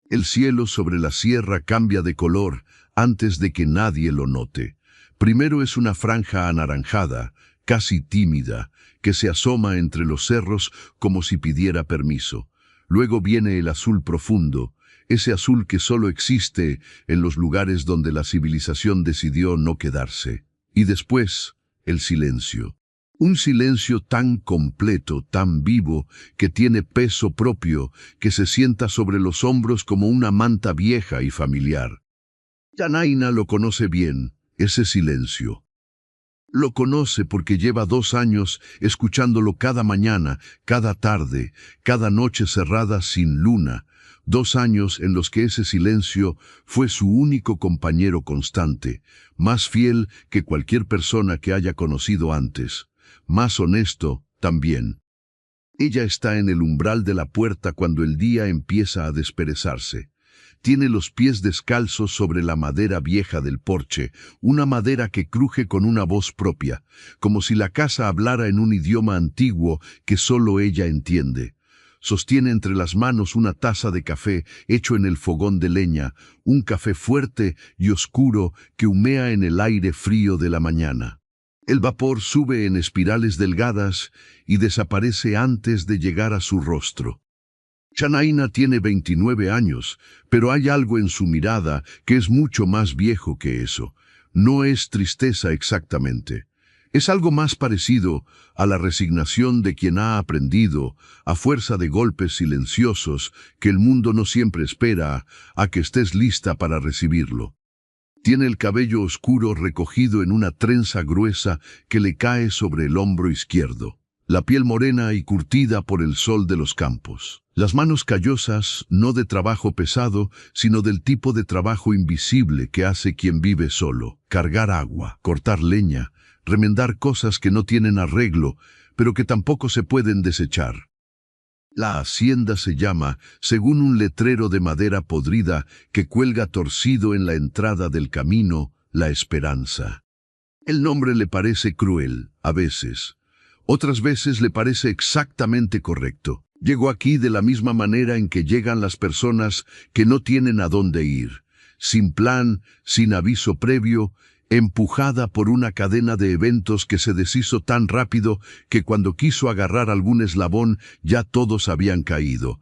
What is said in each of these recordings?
El cielo sobre la sierra cambia de color antes de que nadie lo note. Primero es una franja anaranjada, casi tímida, que se asoma entre los cerros como si pidiera permiso. Luego viene el azul profundo, ese azul que solo existe en los lugares donde la civilización decidió no quedarse. Y después, el silencio. Un silencio tan completo, tan vivo, que tiene peso propio, que se sienta sobre los hombros como una manta vieja y familiar. Yanaina lo conoce bien, ese silencio. Lo conoce porque lleva 2 años escuchándolo cada mañana, cada tarde, cada noche cerrada sin luna. 2 años en los que ese silencio fue su único compañero constante, más fiel que cualquier persona que haya conocido antes, más honesto también. Ella está en el umbral de la puerta cuando el día empieza a desperezarse. Tiene los pies descalzos sobre la madera vieja del porche, una madera que cruje con una voz propia, como si la casa hablara en un idioma antiguo que solo ella entiende. Sostiene entre las manos una taza de café hecho en el fogón de leña, un café fuerte y oscuro que humea en el aire frío de la mañana. El vapor sube en espirales delgadas y desaparece antes de llegar a su rostro. Yanaina tiene 29 años, pero hay algo en su mirada que es mucho más viejo que eso. No es tristeza exactamente. Es algo más parecido a la resignación de quien ha aprendido, a fuerza de golpes silenciosos, que el mundo no siempre espera a que estés lista para recibirlo. Tiene el cabello oscuro recogido en una trenza gruesa que le cae sobre el hombro izquierdo. La piel morena y curtida por el sol de los campos. Las manos callosas, no de trabajo pesado, sino del tipo de trabajo invisible que hace quien vive solo. Cargar agua, cortar leña, remendar cosas que no tienen arreglo, pero que tampoco se pueden desechar. La hacienda se llama, según un letrero de madera podrida que cuelga torcido en la entrada del camino, La Esperanza. El nombre le parece cruel, a veces. Otras veces le parece exactamente correcto. Llegó aquí de la misma manera en que llegan las personas que no tienen a dónde ir, sin plan, sin aviso previo, empujada por una cadena de eventos que se deshizo tan rápido que cuando quiso agarrar algún eslabón ya todos habían caído.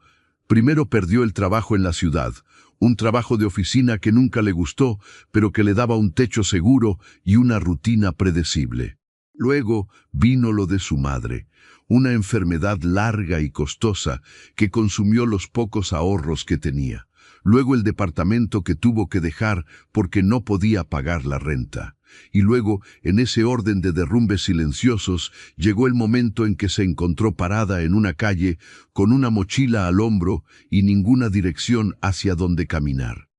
Primero perdió el trabajo en la ciudad, un trabajo de oficina que nunca le gustó, pero que le daba un techo seguro y una rutina predecible. Luego vino lo de su madre, una enfermedad larga y costosa que consumió los pocos ahorros que tenía. Luego el departamento que tuvo que dejar porque no podía pagar la renta. Y luego, en ese orden de derrumbes silenciosos, llegó el momento en que se encontró parada en una calle con una mochila al hombro y ninguna dirección hacia dónde caminar.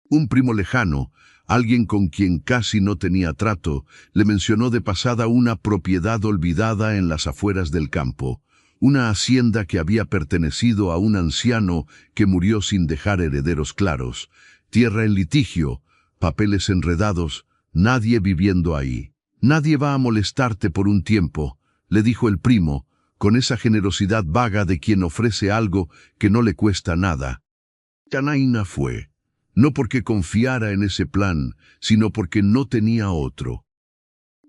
Un primo lejano, alguien con quien casi no tenía trato, le mencionó de pasada una propiedad olvidada en las afueras del campo, una hacienda que había pertenecido a un anciano que murió sin dejar herederos claros, tierra en litigio, papeles enredados, nadie viviendo ahí. Nadie va a molestarte por un tiempo, le dijo el primo, con esa generosidad vaga de quien ofrece algo que no le cuesta nada. Yanaina fue. No porque confiara en ese plan, sino porque no tenía otro.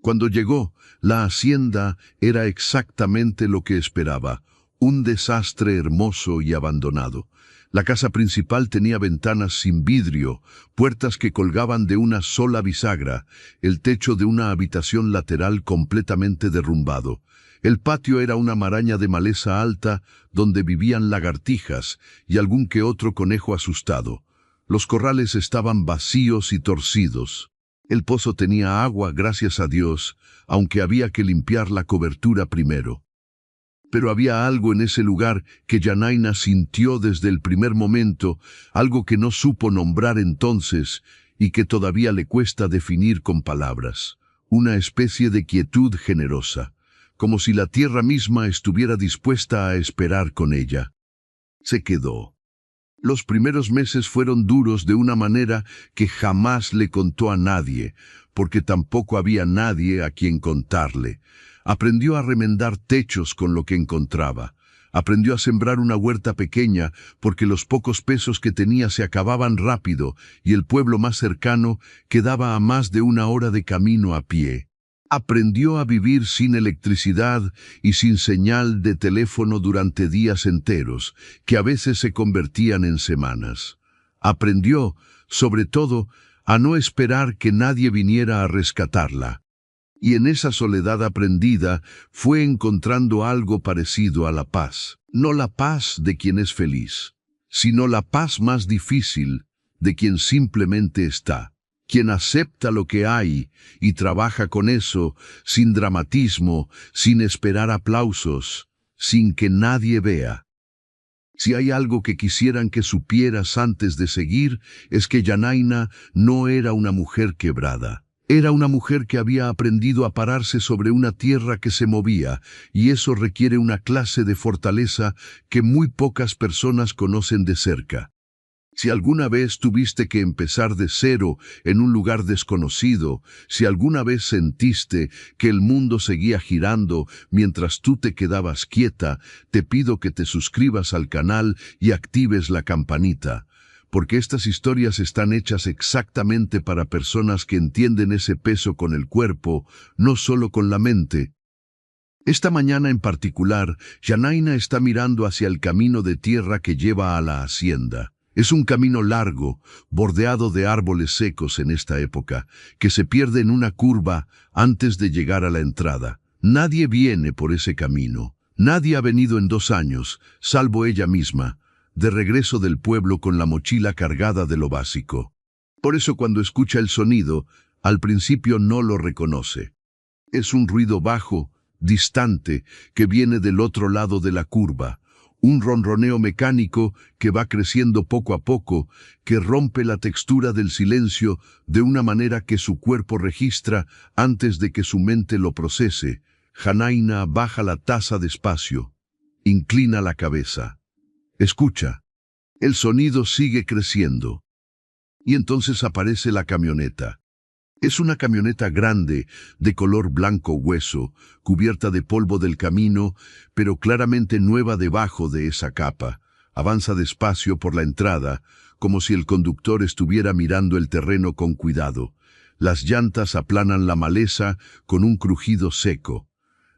Cuando llegó, la hacienda era exactamente lo que esperaba, un desastre hermoso y abandonado. La casa principal tenía ventanas sin vidrio, puertas que colgaban de una sola bisagra, el techo de una habitación lateral completamente derrumbado. El patio era una maraña de maleza alta donde vivían lagartijas y algún que otro conejo asustado. Los corrales estaban vacíos y torcidos. El pozo tenía agua, gracias a Dios, aunque había que limpiar la cobertura primero. Pero había algo en ese lugar que Yanaina sintió desde el primer momento, algo que no supo nombrar entonces y que todavía le cuesta definir con palabras. Una especie de quietud generosa, como si la tierra misma estuviera dispuesta a esperar con ella. Se quedó. Los primeros meses fueron duros de una manera que jamás le contó a nadie, porque tampoco había nadie a quien contarle. Aprendió a remendar techos con lo que encontraba. Aprendió a sembrar una huerta pequeña porque los pocos pesos que tenía se acababan rápido y el pueblo más cercano quedaba a más de 1 hora de camino a pie. Aprendió a vivir sin electricidad y sin señal de teléfono durante días enteros, que a veces se convertían en semanas. Aprendió, sobre todo, a no esperar que nadie viniera a rescatarla. Y en esa soledad aprendida fue encontrando algo parecido a la paz. No la paz de quien es feliz, sino la paz más difícil de quien simplemente está. Quien acepta lo que hay y trabaja con eso, sin dramatismo, sin esperar aplausos, sin que nadie vea. Si hay algo que quisieran que supieras antes de seguir, es que Yanaina no era una mujer quebrada. Era una mujer que había aprendido a pararse sobre una tierra que se movía, y eso requiere una clase de fortaleza que muy pocas personas conocen de cerca. Si alguna vez tuviste que empezar de cero en un lugar desconocido, si alguna vez sentiste que el mundo seguía girando mientras tú te quedabas quieta, te pido que te suscribas al canal y actives la campanita, porque estas historias están hechas exactamente para personas que entienden ese peso con el cuerpo, no solo con la mente. Esta mañana en particular, Yanaina está mirando hacia el camino de tierra que lleva a la hacienda. Es un camino largo, bordeado de árboles secos en esta época, que se pierde en una curva antes de llegar a la entrada. Nadie viene por ese camino. Nadie ha venido en 2 años, salvo ella misma, de regreso del pueblo con la mochila cargada de lo básico. Por eso cuando escucha el sonido, al principio no lo reconoce. Es un ruido bajo, distante, que viene del otro lado de la curva. Un ronroneo mecánico que va creciendo poco a poco, que rompe la textura del silencio de una manera que su cuerpo registra antes de que su mente lo procese. Yanaina baja la taza despacio, inclina la cabeza. Escucha. El sonido sigue creciendo. Y entonces aparece la camioneta. Es una camioneta grande, de color blanco hueso, cubierta de polvo del camino, pero claramente nueva debajo de esa capa. Avanza despacio por la entrada, como si el conductor estuviera mirando el terreno con cuidado. Las llantas aplanan la maleza con un crujido seco.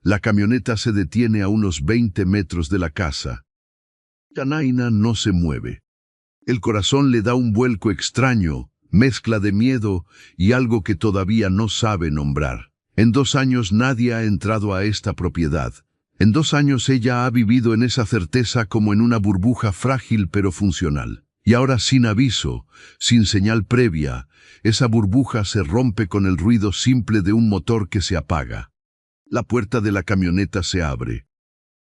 La camioneta se detiene a unos 20 metros de la casa. Yanaina no se mueve. El corazón le da un vuelco extraño, mezcla de miedo y algo que todavía no sabe nombrar. En 2 años nadie ha entrado a esta propiedad. En 2 años ella ha vivido en esa certeza como en una burbuja frágil pero funcional. Y ahora sin aviso, sin señal previa, esa burbuja se rompe con el ruido simple de un motor que se apaga. La puerta de la camioneta se abre.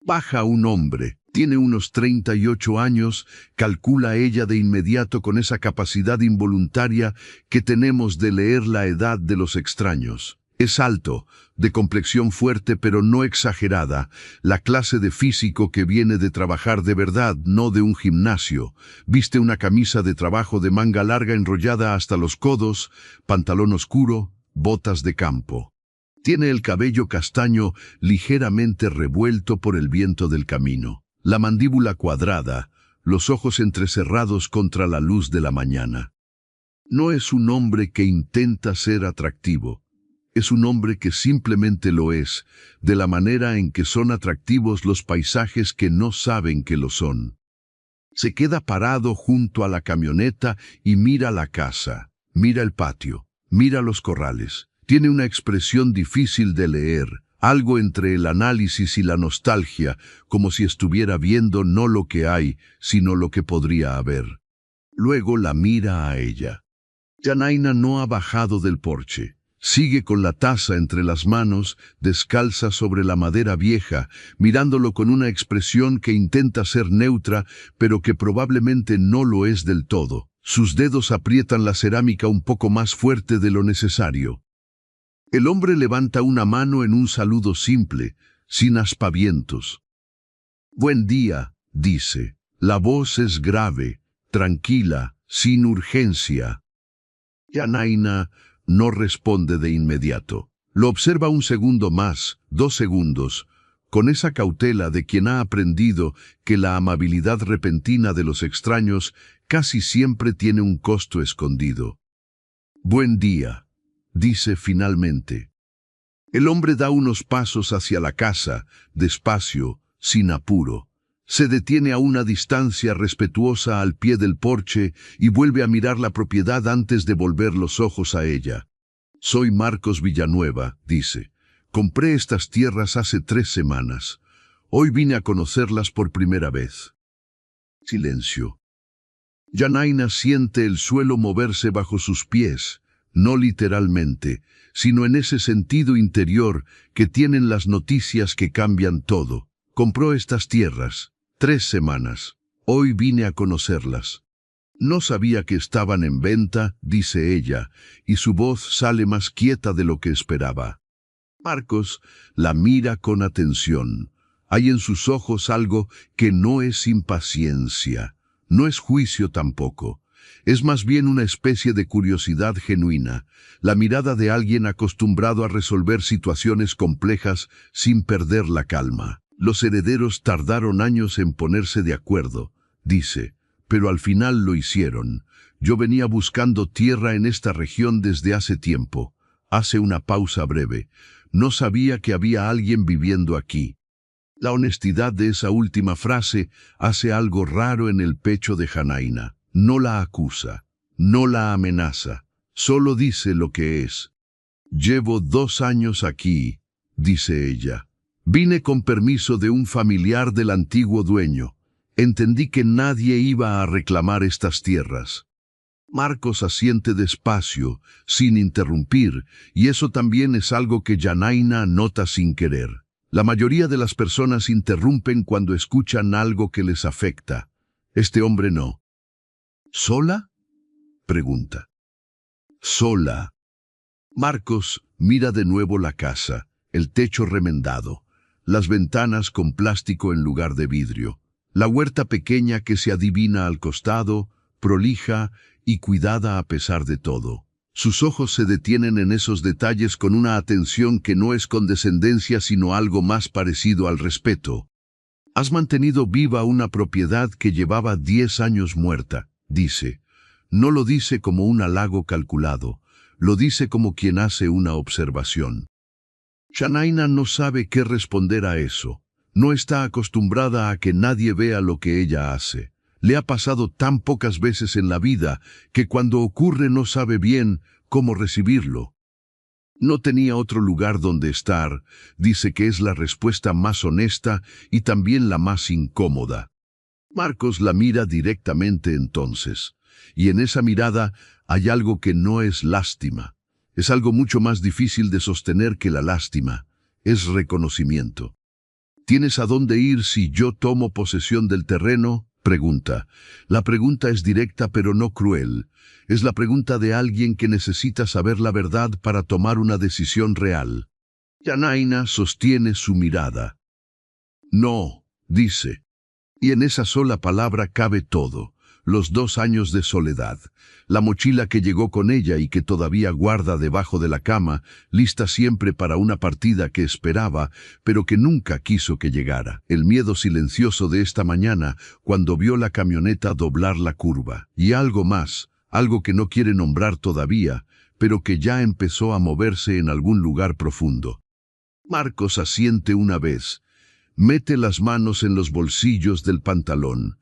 Baja un hombre. Tiene unos 38 años, calcula ella de inmediato con esa capacidad involuntaria que tenemos de leer la edad de los extraños. Es alto, de complexión fuerte pero no exagerada, la clase de físico que viene de trabajar de verdad, no de un gimnasio. Viste una camisa de trabajo de manga larga enrollada hasta los codos, pantalón oscuro, botas de campo. Tiene el cabello castaño ligeramente revuelto por el viento del camino. La mandíbula cuadrada, los ojos entrecerrados contra la luz de la mañana. No es un hombre que intenta ser atractivo, es un hombre que simplemente lo es, de la manera en que son atractivos los paisajes que no saben que lo son. Se queda parado junto a la camioneta y mira la casa, mira el patio, mira los corrales. Tiene una expresión difícil de leer, algo entre el análisis y la nostalgia, como si estuviera viendo no lo que hay, sino lo que podría haber. Luego la mira a ella. Yanaina no ha bajado del porche. Sigue con la taza entre las manos, descalza sobre la madera vieja, mirándolo con una expresión que intenta ser neutra, pero que probablemente no lo es del todo. Sus dedos aprietan la cerámica un poco más fuerte de lo necesario. El hombre levanta una mano en un saludo simple, sin aspavientos. «Buen día», dice. La voz es grave, tranquila, sin urgencia. Yanaina no responde de inmediato. Lo observa un segundo más, 2 segundos, con esa cautela de quien ha aprendido que la amabilidad repentina de los extraños casi siempre tiene un costo escondido. «Buen día», dice finalmente. El hombre da unos pasos hacia la casa, despacio, sin apuro. Se detiene a una distancia respetuosa al pie del porche y vuelve a mirar la propiedad antes de volver los ojos a ella. «Soy Marcos Villanueva», dice. «Compré estas tierras hace 3 semanas. Hoy vine a conocerlas por primera vez». Silencio. Janaina siente el suelo moverse bajo sus pies, no literalmente, sino en ese sentido interior que tienen las noticias que cambian todo. Compró estas tierras, 3 semanas. Hoy vine a conocerlas. No sabía que estaban en venta, dice ella, y su voz sale más quieta de lo que esperaba. Marcos la mira con atención. Hay en sus ojos algo que no es impaciencia, no es juicio tampoco. Es más bien una especie de curiosidad genuina, la mirada de alguien acostumbrado a resolver situaciones complejas sin perder la calma. Los herederos tardaron años en ponerse de acuerdo, dice, pero al final lo hicieron. Yo venía buscando tierra en esta región desde hace tiempo. Hace una pausa breve. No sabía que había alguien viviendo aquí. La honestidad de esa última frase hace algo raro en el pecho de Janaina. No la acusa, no la amenaza, solo dice lo que es. «Llevo 2 años aquí», dice ella. «Vine con permiso de un familiar del antiguo dueño. Entendí que nadie iba a reclamar estas tierras». Marcos asiente despacio, sin interrumpir, y eso también es algo que Janaina nota sin querer. La mayoría de las personas interrumpen cuando escuchan algo que les afecta. Este hombre no. «¿Sola?», pregunta. «Sola». Marcos mira de nuevo la casa, el techo remendado, las ventanas con plástico en lugar de vidrio, la huerta pequeña que se adivina al costado, prolija y cuidada a pesar de todo. Sus ojos se detienen en esos detalles con una atención que no es condescendencia sino algo más parecido al respeto. «Has mantenido viva una propiedad que llevaba 10 años muerta», dice. No lo dice como un halago calculado, lo dice como quien hace una observación. Janaina no sabe qué responder a eso. No está acostumbrada a que nadie vea lo que ella hace. Le ha pasado tan pocas veces en la vida que cuando ocurre no sabe bien cómo recibirlo. No tenía otro lugar donde estar, dice que es la respuesta más honesta y también la más incómoda. Marcos la mira directamente entonces, y en esa mirada hay algo que no es lástima. Es algo mucho más difícil de sostener que la lástima. Es reconocimiento. «¿Tienes a dónde ir si yo tomo posesión del terreno?», pregunta. La pregunta es directa pero no cruel. Es la pregunta de alguien que necesita saber la verdad para tomar una decisión real. Janaina sostiene su mirada. «No», dice. Y en esa sola palabra cabe todo. Los 2 años de soledad, la mochila que llegó con ella y que todavía guarda debajo de la cama, lista siempre para una partida que esperaba, pero que nunca quiso que llegara. El miedo silencioso de esta mañana cuando vio la camioneta doblar la curva. Y algo más, algo que no quiere nombrar todavía, pero que ya empezó a moverse en algún lugar profundo. Marcos asiente una vez. Mete las manos en los bolsillos del pantalón.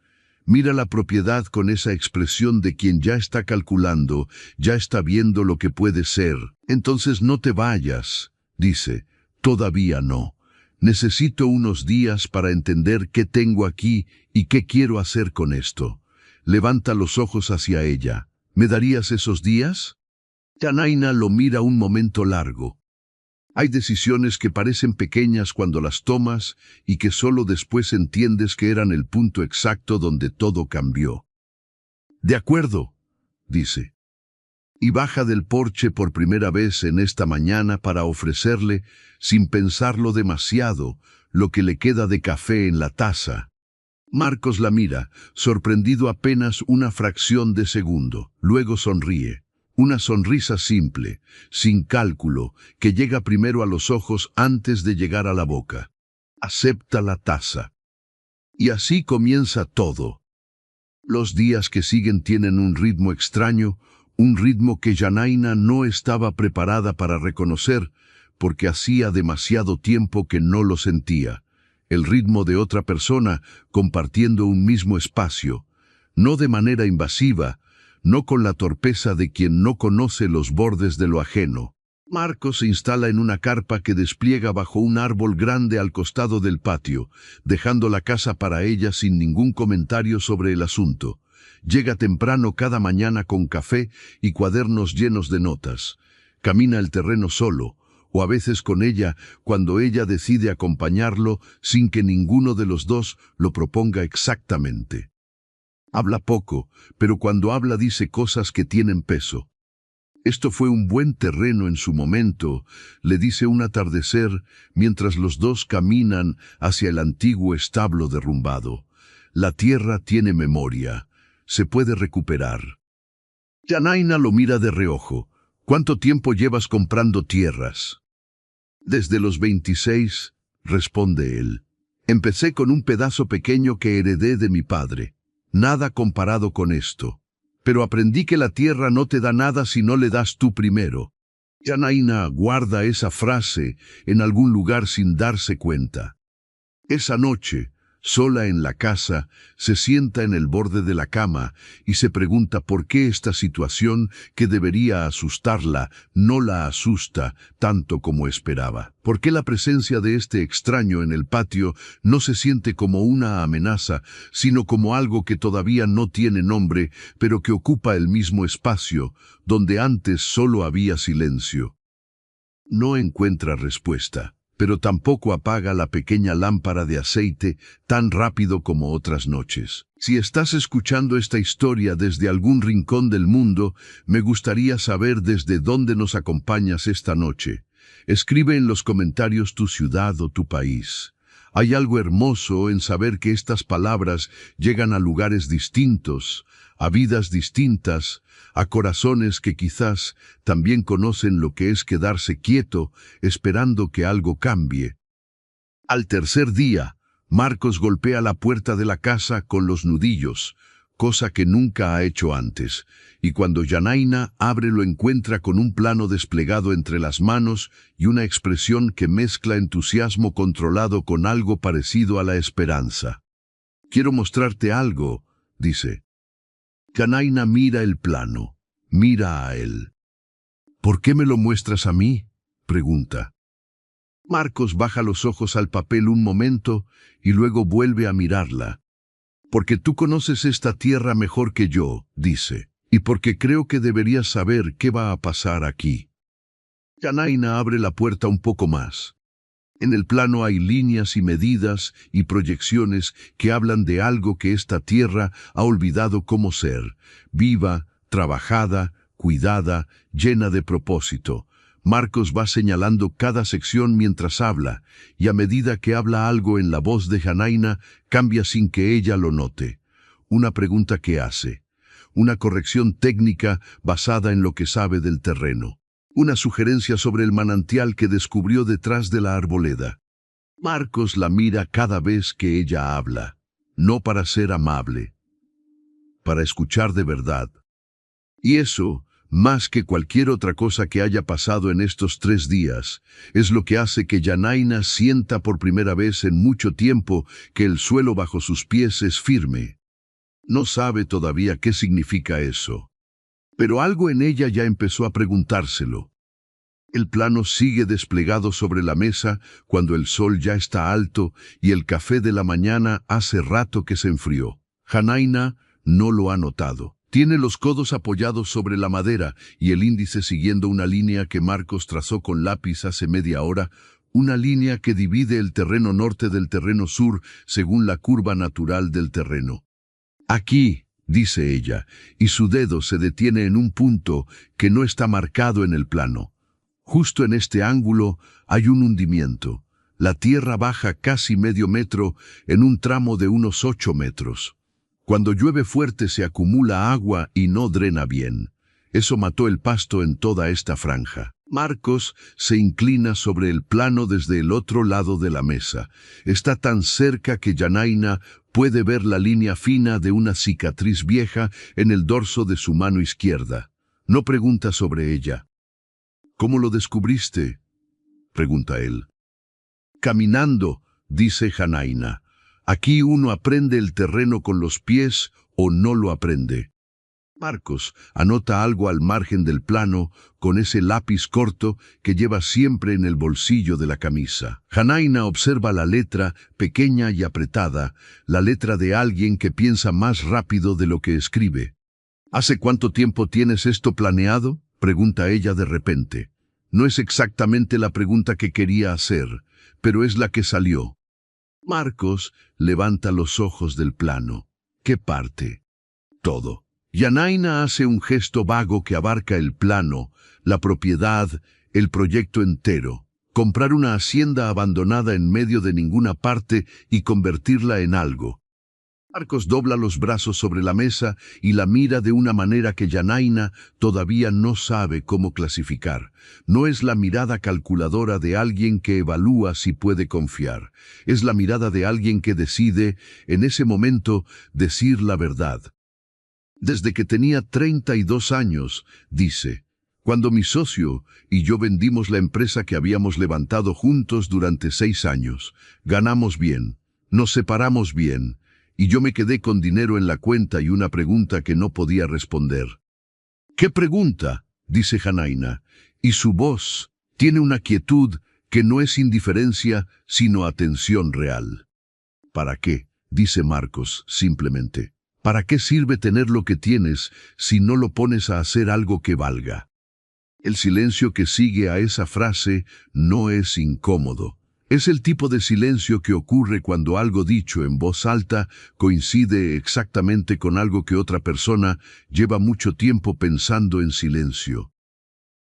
Mira la propiedad con esa expresión de quien ya está calculando, ya está viendo lo que puede ser. «Entonces no te vayas», dice. «Todavía no. Necesito unos días para entender qué tengo aquí y qué quiero hacer con esto». Levanta los ojos hacia ella. «¿Me darías esos días?». Janaina lo mira un momento largo. Hay decisiones que parecen pequeñas cuando las tomas y que solo después entiendes que eran el punto exacto donde todo cambió. «De acuerdo», dice. Y baja del porche por primera vez en esta mañana para ofrecerle, sin pensarlo demasiado, lo que le queda de café en la taza. Marcos la mira, sorprendido apenas una fracción de segundo, luego sonríe. Una sonrisa simple, sin cálculo, que llega primero a los ojos antes de llegar a la boca. Acepta la taza. Y así comienza todo. Los días que siguen tienen un ritmo extraño, un ritmo que Janaina no estaba preparada para reconocer, porque hacía demasiado tiempo que no lo sentía. El ritmo de otra persona compartiendo un mismo espacio, no de manera invasiva, no con la torpeza de quien no conoce los bordes de lo ajeno. Marcos se instala en una carpa que despliega bajo un árbol grande al costado del patio, dejando la casa para ella sin ningún comentario sobre el asunto. Llega temprano cada mañana con café y cuadernos llenos de notas. Camina el terreno solo, o a veces con ella, cuando ella decide acompañarlo sin que ninguno de los dos lo proponga exactamente. Habla poco, pero cuando habla dice cosas que tienen peso. Esto fue un buen terreno en su momento, le dice un atardecer mientras los dos caminan hacia el antiguo establo derrumbado. La tierra tiene memoria, se puede recuperar. Janaina lo mira de reojo. ¿Cuánto tiempo llevas comprando tierras? Desde los 26, responde él. Empecé con un pedazo pequeño que heredé de mi padre. Nada comparado con esto. Pero aprendí que la tierra no te da nada si no le das tú primero. Janaina guarda esa frase en algún lugar sin darse cuenta. Esa noche, sola en la casa, se sienta en el borde de la cama y se pregunta por qué esta situación, que debería asustarla, no la asusta tanto como esperaba. ¿Por qué la presencia de este extraño en el patio no se siente como una amenaza, sino como algo que todavía no tiene nombre, pero que ocupa el mismo espacio, donde antes solo había silencio? No encuentra respuesta, pero tampoco apaga la pequeña lámpara de aceite tan rápido como otras noches. Si estás escuchando esta historia desde algún rincón del mundo, me gustaría saber desde dónde nos acompañas esta noche. Escribe en los comentarios tu ciudad o tu país. Hay algo hermoso en saber que estas palabras llegan a lugares distintos, a vidas distintas, a corazones que quizás también conocen lo que es quedarse quieto, esperando que algo cambie. Al tercer día, Marcos golpea la puerta de la casa con los nudillos, cosa que nunca ha hecho antes, y cuando Janaina abre lo encuentra con un plano desplegado entre las manos y una expresión que mezcla entusiasmo controlado con algo parecido a la esperanza. «Quiero mostrarte algo», dice. Janaina mira el plano, mira a él. «¿Por qué me lo muestras a mí?», pregunta. Marcos baja los ojos al papel un momento y luego vuelve a mirarla. «Porque tú conoces esta tierra mejor que yo», dice, «y porque creo que deberías saber qué va a pasar aquí». Janaina abre la puerta un poco más. En el plano hay líneas y medidas y proyecciones que hablan de algo que esta tierra ha olvidado cómo ser, viva, trabajada, cuidada, llena de propósito. Marcos va señalando cada sección mientras habla, y a medida que habla algo en la voz de Janaina, cambia sin que ella lo note. Una pregunta que hace. Una corrección técnica basada en lo que sabe del terreno. Una sugerencia sobre el manantial que descubrió detrás de la arboleda. Marcos la mira cada vez que ella habla, no para ser amable, para escuchar de verdad. Y eso, más que cualquier otra cosa que haya pasado en estos 3 días, es lo que hace que Janaina sienta por primera vez en mucho tiempo que el suelo bajo sus pies es firme. No sabe todavía qué significa eso. Pero algo en ella ya empezó a preguntárselo. El plano sigue desplegado sobre la mesa cuando el sol ya está alto y el café de la mañana hace rato que se enfrió. Janaina no lo ha notado. Tiene los codos apoyados sobre la madera y el índice siguiendo una línea que Marcos trazó con lápiz hace media hora, una línea que divide el terreno norte del terreno sur según la curva natural del terreno. «Aquí», dice ella, y su dedo se detiene en un punto que no está marcado en el plano. Justo en este ángulo hay un hundimiento. La tierra baja casi medio metro en un tramo de unos 8 metros. Cuando llueve fuerte se acumula agua y no drena bien. Eso mató el pasto en toda esta franja. Marcos se inclina sobre el plano desde el otro lado de la mesa. Está tan cerca que Yanaina puede ver la línea fina de una cicatriz vieja en el dorso de su mano izquierda. No pregunta sobre ella. ¿Cómo lo descubriste?, pregunta él. Caminando, dice Janaina. Aquí uno aprende el terreno con los pies o no lo aprende. Marcos anota algo al margen del plano con ese lápiz corto que lleva siempre en el bolsillo de la camisa. Janaina observa la letra, pequeña y apretada, la letra de alguien que piensa más rápido de lo que escribe. ¿Hace cuánto tiempo tienes esto planeado?, pregunta ella de repente. No es exactamente la pregunta que quería hacer, pero es la que salió. Marcos levanta los ojos del plano. ¿Qué parte? Todo. Yanaina hace un gesto vago que abarca el plano, la propiedad, el proyecto entero. Comprar una hacienda abandonada en medio de ninguna parte y convertirla en algo. Marcos dobla los brazos sobre la mesa y la mira de una manera que Yanaina todavía no sabe cómo clasificar. No es la mirada calculadora de alguien que evalúa si puede confiar. Es la mirada de alguien que decide, en ese momento, decir la verdad. Desde que tenía 32 años, dice, cuando mi socio y yo vendimos la empresa que habíamos levantado juntos durante 6 años. Ganamos bien, nos separamos bien, y yo me quedé con dinero en la cuenta y una pregunta que no podía responder. ¿Qué pregunta?, dice Janaina, y su voz tiene una quietud que no es indiferencia, sino atención real. ¿Para qué?, dice Marcos, simplemente. ¿Para qué sirve tener lo que tienes si no lo pones a hacer algo que valga? El silencio que sigue a esa frase no es incómodo. Es el tipo de silencio que ocurre cuando algo dicho en voz alta coincide exactamente con algo que otra persona lleva mucho tiempo pensando en silencio.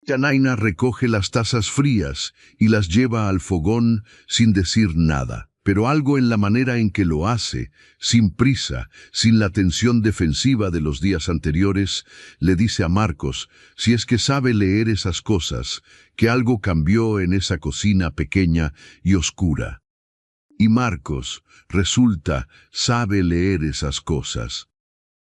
Yanaina recoge las tazas frías y las lleva al fogón sin decir nada. Pero algo en la manera en que lo hace, sin prisa, sin la tensión defensiva de los días anteriores, le dice a Marcos, si es que sabe leer esas cosas, que algo cambió en esa cocina pequeña y oscura. Y Marcos, resulta, sabe leer esas cosas.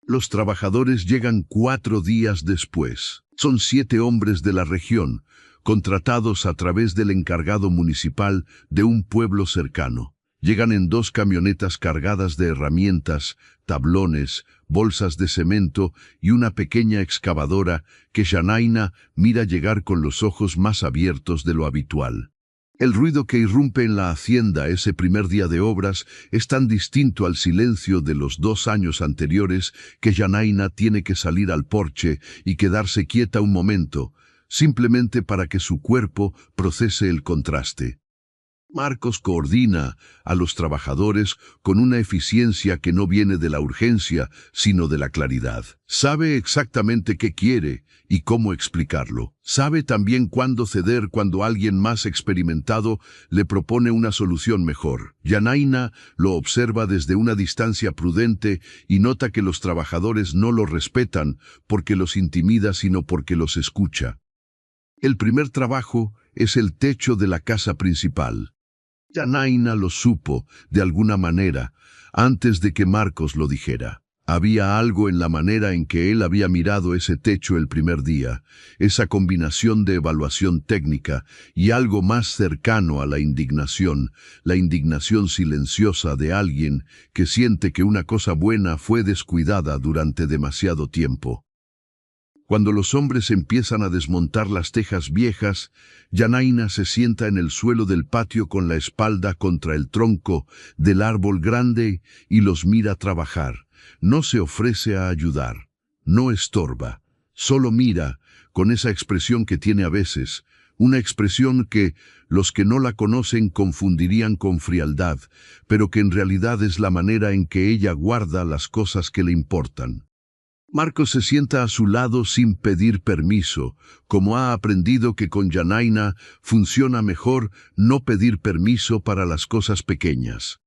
Los trabajadores llegan 4 días después. Son 7 hombres de la región, contratados a través del encargado municipal de un pueblo cercano. Llegan en 2 camionetas cargadas de herramientas, tablones, bolsas de cemento y una pequeña excavadora que Yanaina mira llegar con los ojos más abiertos de lo habitual. El ruido que irrumpe en la hacienda ese primer día de obras es tan distinto al silencio de los 2 años anteriores que Yanaina tiene que salir al porche y quedarse quieta un momento, simplemente para que su cuerpo procese el contraste. Marcos coordina a los trabajadores con una eficiencia que no viene de la urgencia, sino de la claridad. Sabe exactamente qué quiere y cómo explicarlo. Sabe también cuándo ceder cuando alguien más experimentado le propone una solución mejor. Yanaina lo observa desde una distancia prudente y nota que los trabajadores no lo respetan porque los intimida, sino porque los escucha. El primer trabajo es el techo de la casa principal. Yanaina lo supo, de alguna manera, antes de que Marcos lo dijera. Había algo en la manera en que él había mirado ese techo el primer día, esa combinación de evaluación técnica y algo más cercano a la indignación silenciosa de alguien que siente que una cosa buena fue descuidada durante demasiado tiempo. Cuando los hombres empiezan a desmontar las tejas viejas, Yanaina se sienta en el suelo del patio con la espalda contra el tronco del árbol grande y los mira trabajar. No se ofrece a ayudar, no estorba, solo mira con esa expresión que tiene a veces, una expresión que los que no la conocen confundirían con frialdad, pero que en realidad es la manera en que ella guarda las cosas que le importan. Marcos se sienta a su lado sin pedir permiso, como ha aprendido que con Yanaina funciona mejor no pedir permiso para las cosas pequeñas.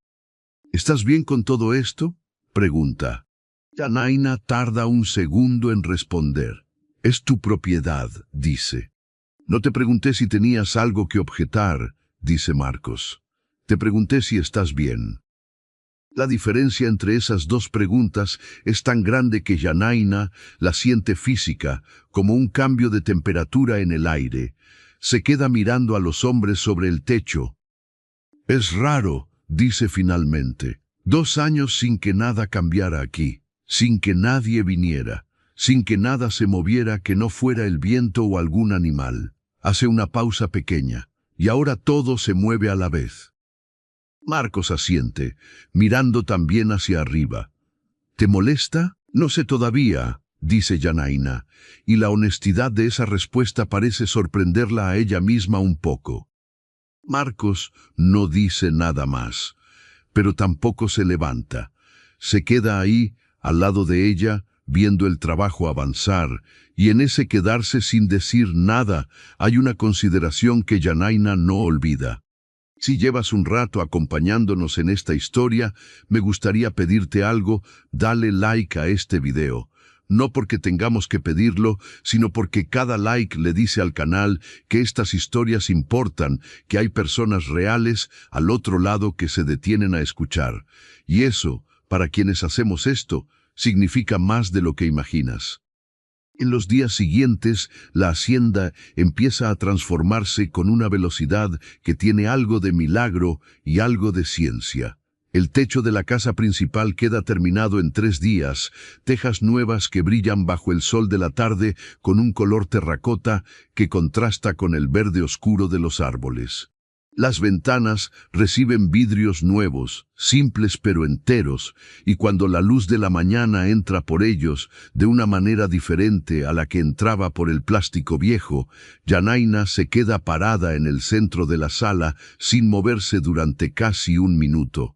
¿Estás bien con todo esto?, pregunta. Yanaina tarda un segundo en responder. Es tu propiedad, dice. No te pregunté si tenías algo que objetar, dice Marcos. Te pregunté si estás bien. La diferencia entre esas dos preguntas es tan grande que Yanaina la siente física, como un cambio de temperatura en el aire. Se queda mirando a los hombres sobre el techo. Es raro, dice finalmente. 2 años sin que nada cambiara aquí, sin que nadie viniera, sin que nada se moviera que no fuera el viento o algún animal. Hace una pausa pequeña, y ahora todo se mueve a la vez. Marcos asiente, mirando también hacia arriba. ¿Te molesta? No sé todavía, dice Yanaina, y la honestidad de esa respuesta parece sorprenderla a ella misma un poco. Marcos no dice nada más, pero tampoco se levanta. Se queda ahí, al lado de ella, viendo el trabajo avanzar, y en ese quedarse sin decir nada hay una consideración que Yanaina no olvida. Si llevas un rato acompañándonos en esta historia, me gustaría pedirte algo: dale like a este video. No porque tengamos que pedirlo, sino porque cada like le dice al canal que estas historias importan, que hay personas reales al otro lado que se detienen a escuchar. Y eso, para quienes hacemos esto, significa más de lo que imaginas. En los días siguientes, la hacienda empieza a transformarse con una velocidad que tiene algo de milagro y algo de ciencia. El techo de la casa principal queda terminado en 3 días, tejas nuevas que brillan bajo el sol de la tarde con un color terracota que contrasta con el verde oscuro de los árboles. Las ventanas reciben vidrios nuevos, simples pero enteros, y cuando la luz de la mañana entra por ellos, de una manera diferente a la que entraba por el plástico viejo, Yanaina se queda parada en el centro de la sala sin moverse durante casi 1 minuto.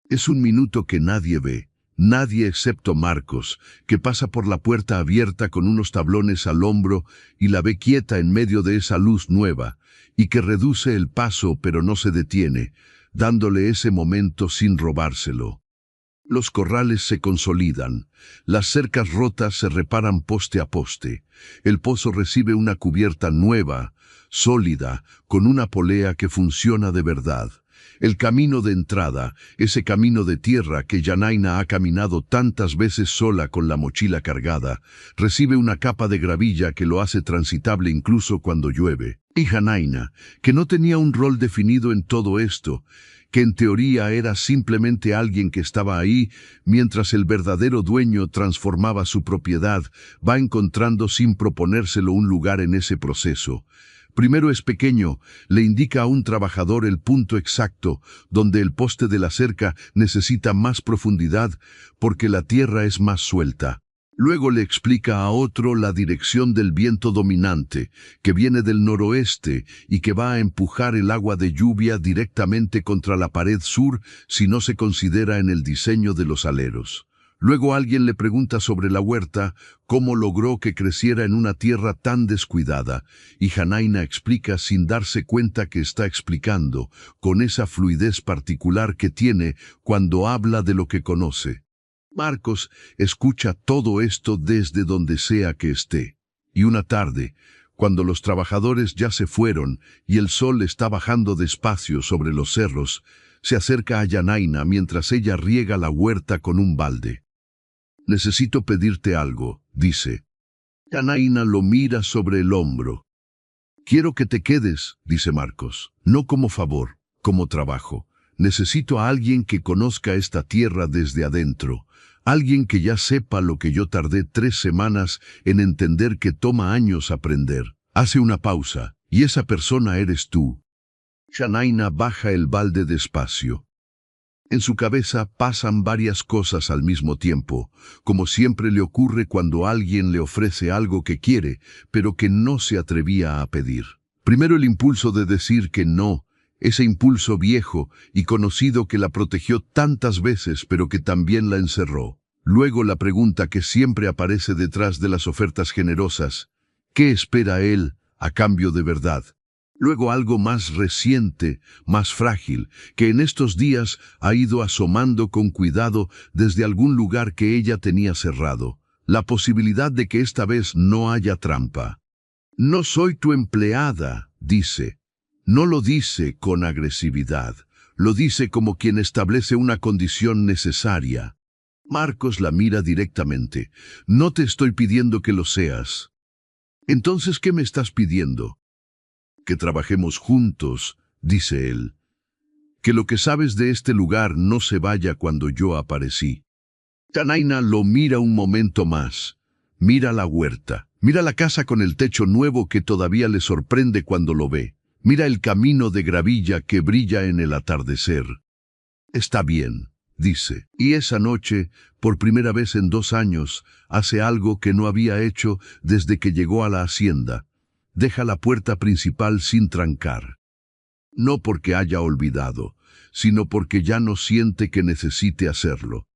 Es un minuto que nadie ve. Nadie excepto Marcos, que pasa por la puerta abierta con unos tablones al hombro y la ve quieta en medio de esa luz nueva, y que reduce el paso pero no se detiene, dándole ese momento sin robárselo. Los corrales se consolidan, las cercas rotas se reparan poste a poste, el pozo recibe una cubierta nueva, sólida, con una polea que funciona de verdad. El camino de entrada, ese camino de tierra que Yanaina ha caminado tantas veces sola con la mochila cargada, recibe una capa de gravilla que lo hace transitable incluso cuando llueve. Y Yanaina, que no tenía un rol definido en todo esto, que en teoría era simplemente alguien que estaba ahí, mientras el verdadero dueño transformaba su propiedad, va encontrando sin proponérselo un lugar en ese proceso. Primero es pequeño, le indica a un trabajador el punto exacto, donde el poste de la cerca necesita más profundidad porque la tierra es más suelta. Luego le explica a otro la dirección del viento dominante, que viene del noroeste y que va a empujar el agua de lluvia directamente contra la pared sur si no se considera en el diseño de los aleros. Luego alguien le pregunta sobre la huerta, cómo logró que creciera en una tierra tan descuidada, y Yanaina explica sin darse cuenta que está explicando, con esa fluidez particular que tiene cuando habla de lo que conoce. Marcos escucha todo esto desde donde sea que esté. Y una tarde, cuando los trabajadores ya se fueron y el sol está bajando despacio sobre los cerros, se acerca a Yanaina mientras ella riega la huerta con un balde. «Necesito pedirte algo», dice. Yanaina lo mira sobre el hombro. «Quiero que te quedes», dice Marcos, «no como favor, como trabajo. Necesito a alguien que conozca esta tierra desde adentro, alguien que ya sepa lo que yo tardé 3 semanas en entender que toma años aprender». Hace una pausa, y esa persona eres tú. Yanaina baja el balde despacio. En su cabeza pasan varias cosas al mismo tiempo, como siempre le ocurre cuando alguien le ofrece algo que quiere, pero que no se atrevía a pedir. Primero el impulso de decir que no, ese impulso viejo y conocido que la protegió tantas veces, pero que también la encerró. Luego la pregunta que siempre aparece detrás de las ofertas generosas: ¿qué espera él a cambio de verdad? Luego algo más reciente, más frágil, que en estos días ha ido asomando con cuidado desde algún lugar que ella tenía cerrado: la posibilidad de que esta vez no haya trampa. No soy tu empleada, dice. No lo dice con agresividad, lo dice como quien establece una condición necesaria. Marcos la mira directamente. No te estoy pidiendo que lo seas. Entonces, ¿qué me estás pidiendo? Que trabajemos juntos, dice él. Que lo que sabes de este lugar no se vaya cuando yo aparecí. Janaina lo mira un momento más. Mira la huerta. Mira la casa con el techo nuevo que todavía le sorprende cuando lo ve. Mira el camino de gravilla que brilla en el atardecer. Está bien, dice. Y esa noche, por primera vez en 2 años, hace algo que no había hecho desde que llegó a la hacienda. Deja la puerta principal sin trancar. No porque haya olvidado, sino porque ya no siente que necesite hacerlo.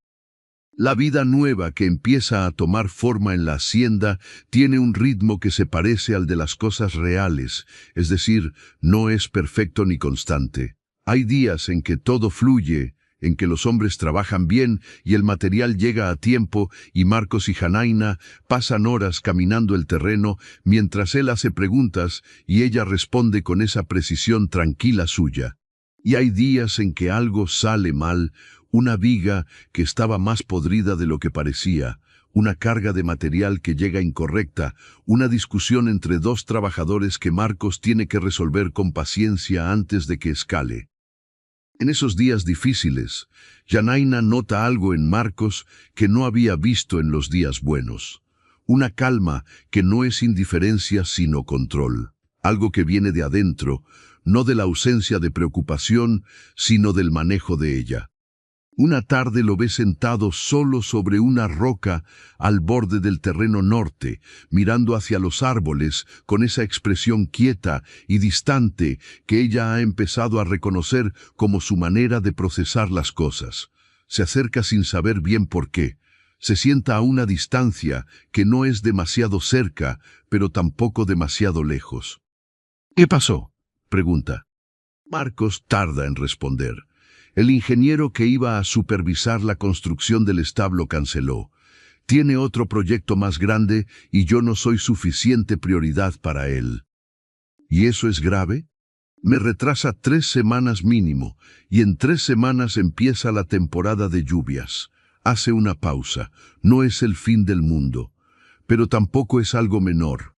La vida nueva que empieza a tomar forma en la hacienda tiene un ritmo que se parece al de las cosas reales, es decir, no es perfecto ni constante. Hay días en que todo fluye, en que los hombres trabajan bien y el material llega a tiempo y Marcos y Janaina pasan horas caminando el terreno mientras él hace preguntas y ella responde con esa precisión tranquila suya. Y hay días en que algo sale mal, una viga que estaba más podrida de lo que parecía, una carga de material que llega incorrecta, una discusión entre 2 trabajadores que Marcos tiene que resolver con paciencia antes de que escale. En esos días difíciles, Janaina nota algo en Marcos que no había visto en los días buenos. Una calma que no es indiferencia sino control. Algo que viene de adentro, no de la ausencia de preocupación, sino del manejo de ella. Una tarde lo ve sentado solo sobre una roca al borde del terreno norte, mirando hacia los árboles con esa expresión quieta y distante que ella ha empezado a reconocer como su manera de procesar las cosas. Se acerca sin saber bien por qué. Se sienta a una distancia que no es demasiado cerca, pero tampoco demasiado lejos. ¿Qué pasó?, pregunta. Marcos tarda en responder. El ingeniero que iba a supervisar la construcción del establo canceló. Tiene otro proyecto más grande y yo no soy suficiente prioridad para él. ¿Y eso es grave? Me retrasa 3 semanas mínimo, y en 3 semanas empieza la temporada de lluvias. Hace una pausa. No es el fin del mundo, pero tampoco es algo menor.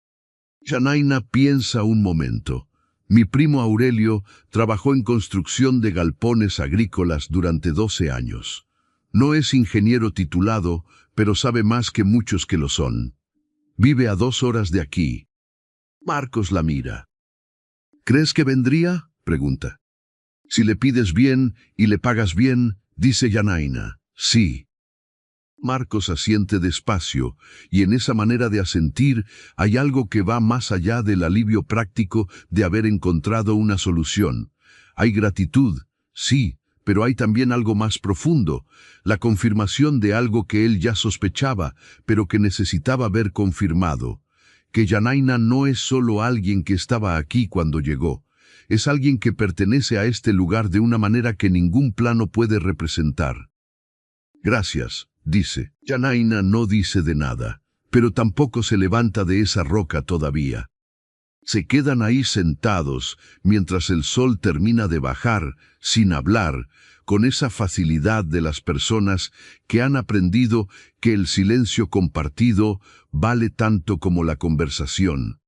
Janaina piensa un momento. Mi primo Aurelio trabajó en construcción de galpones agrícolas durante 12 años. No es ingeniero titulado, pero sabe más que muchos que lo son. Vive a 2 horas de aquí. Marcos la mira. ¿Crees que vendría?, pregunta. Si le pides bien y le pagas bien, dice Janaina. Sí. Marcos asiente despacio, y en esa manera de asentir hay algo que va más allá del alivio práctico de haber encontrado una solución. Hay gratitud, sí, pero hay también algo más profundo, la confirmación de algo que él ya sospechaba, pero que necesitaba ver confirmado. Que Janaina no es solo alguien que estaba aquí cuando llegó, es alguien que pertenece a este lugar de una manera que ningún plano puede representar. Gracias, dice. Janaina no dice de nada, pero tampoco se levanta de esa roca todavía. Se quedan ahí sentados mientras el sol termina de bajar, sin hablar, con esa facilidad de las personas que han aprendido que el silencio compartido vale tanto como la conversación.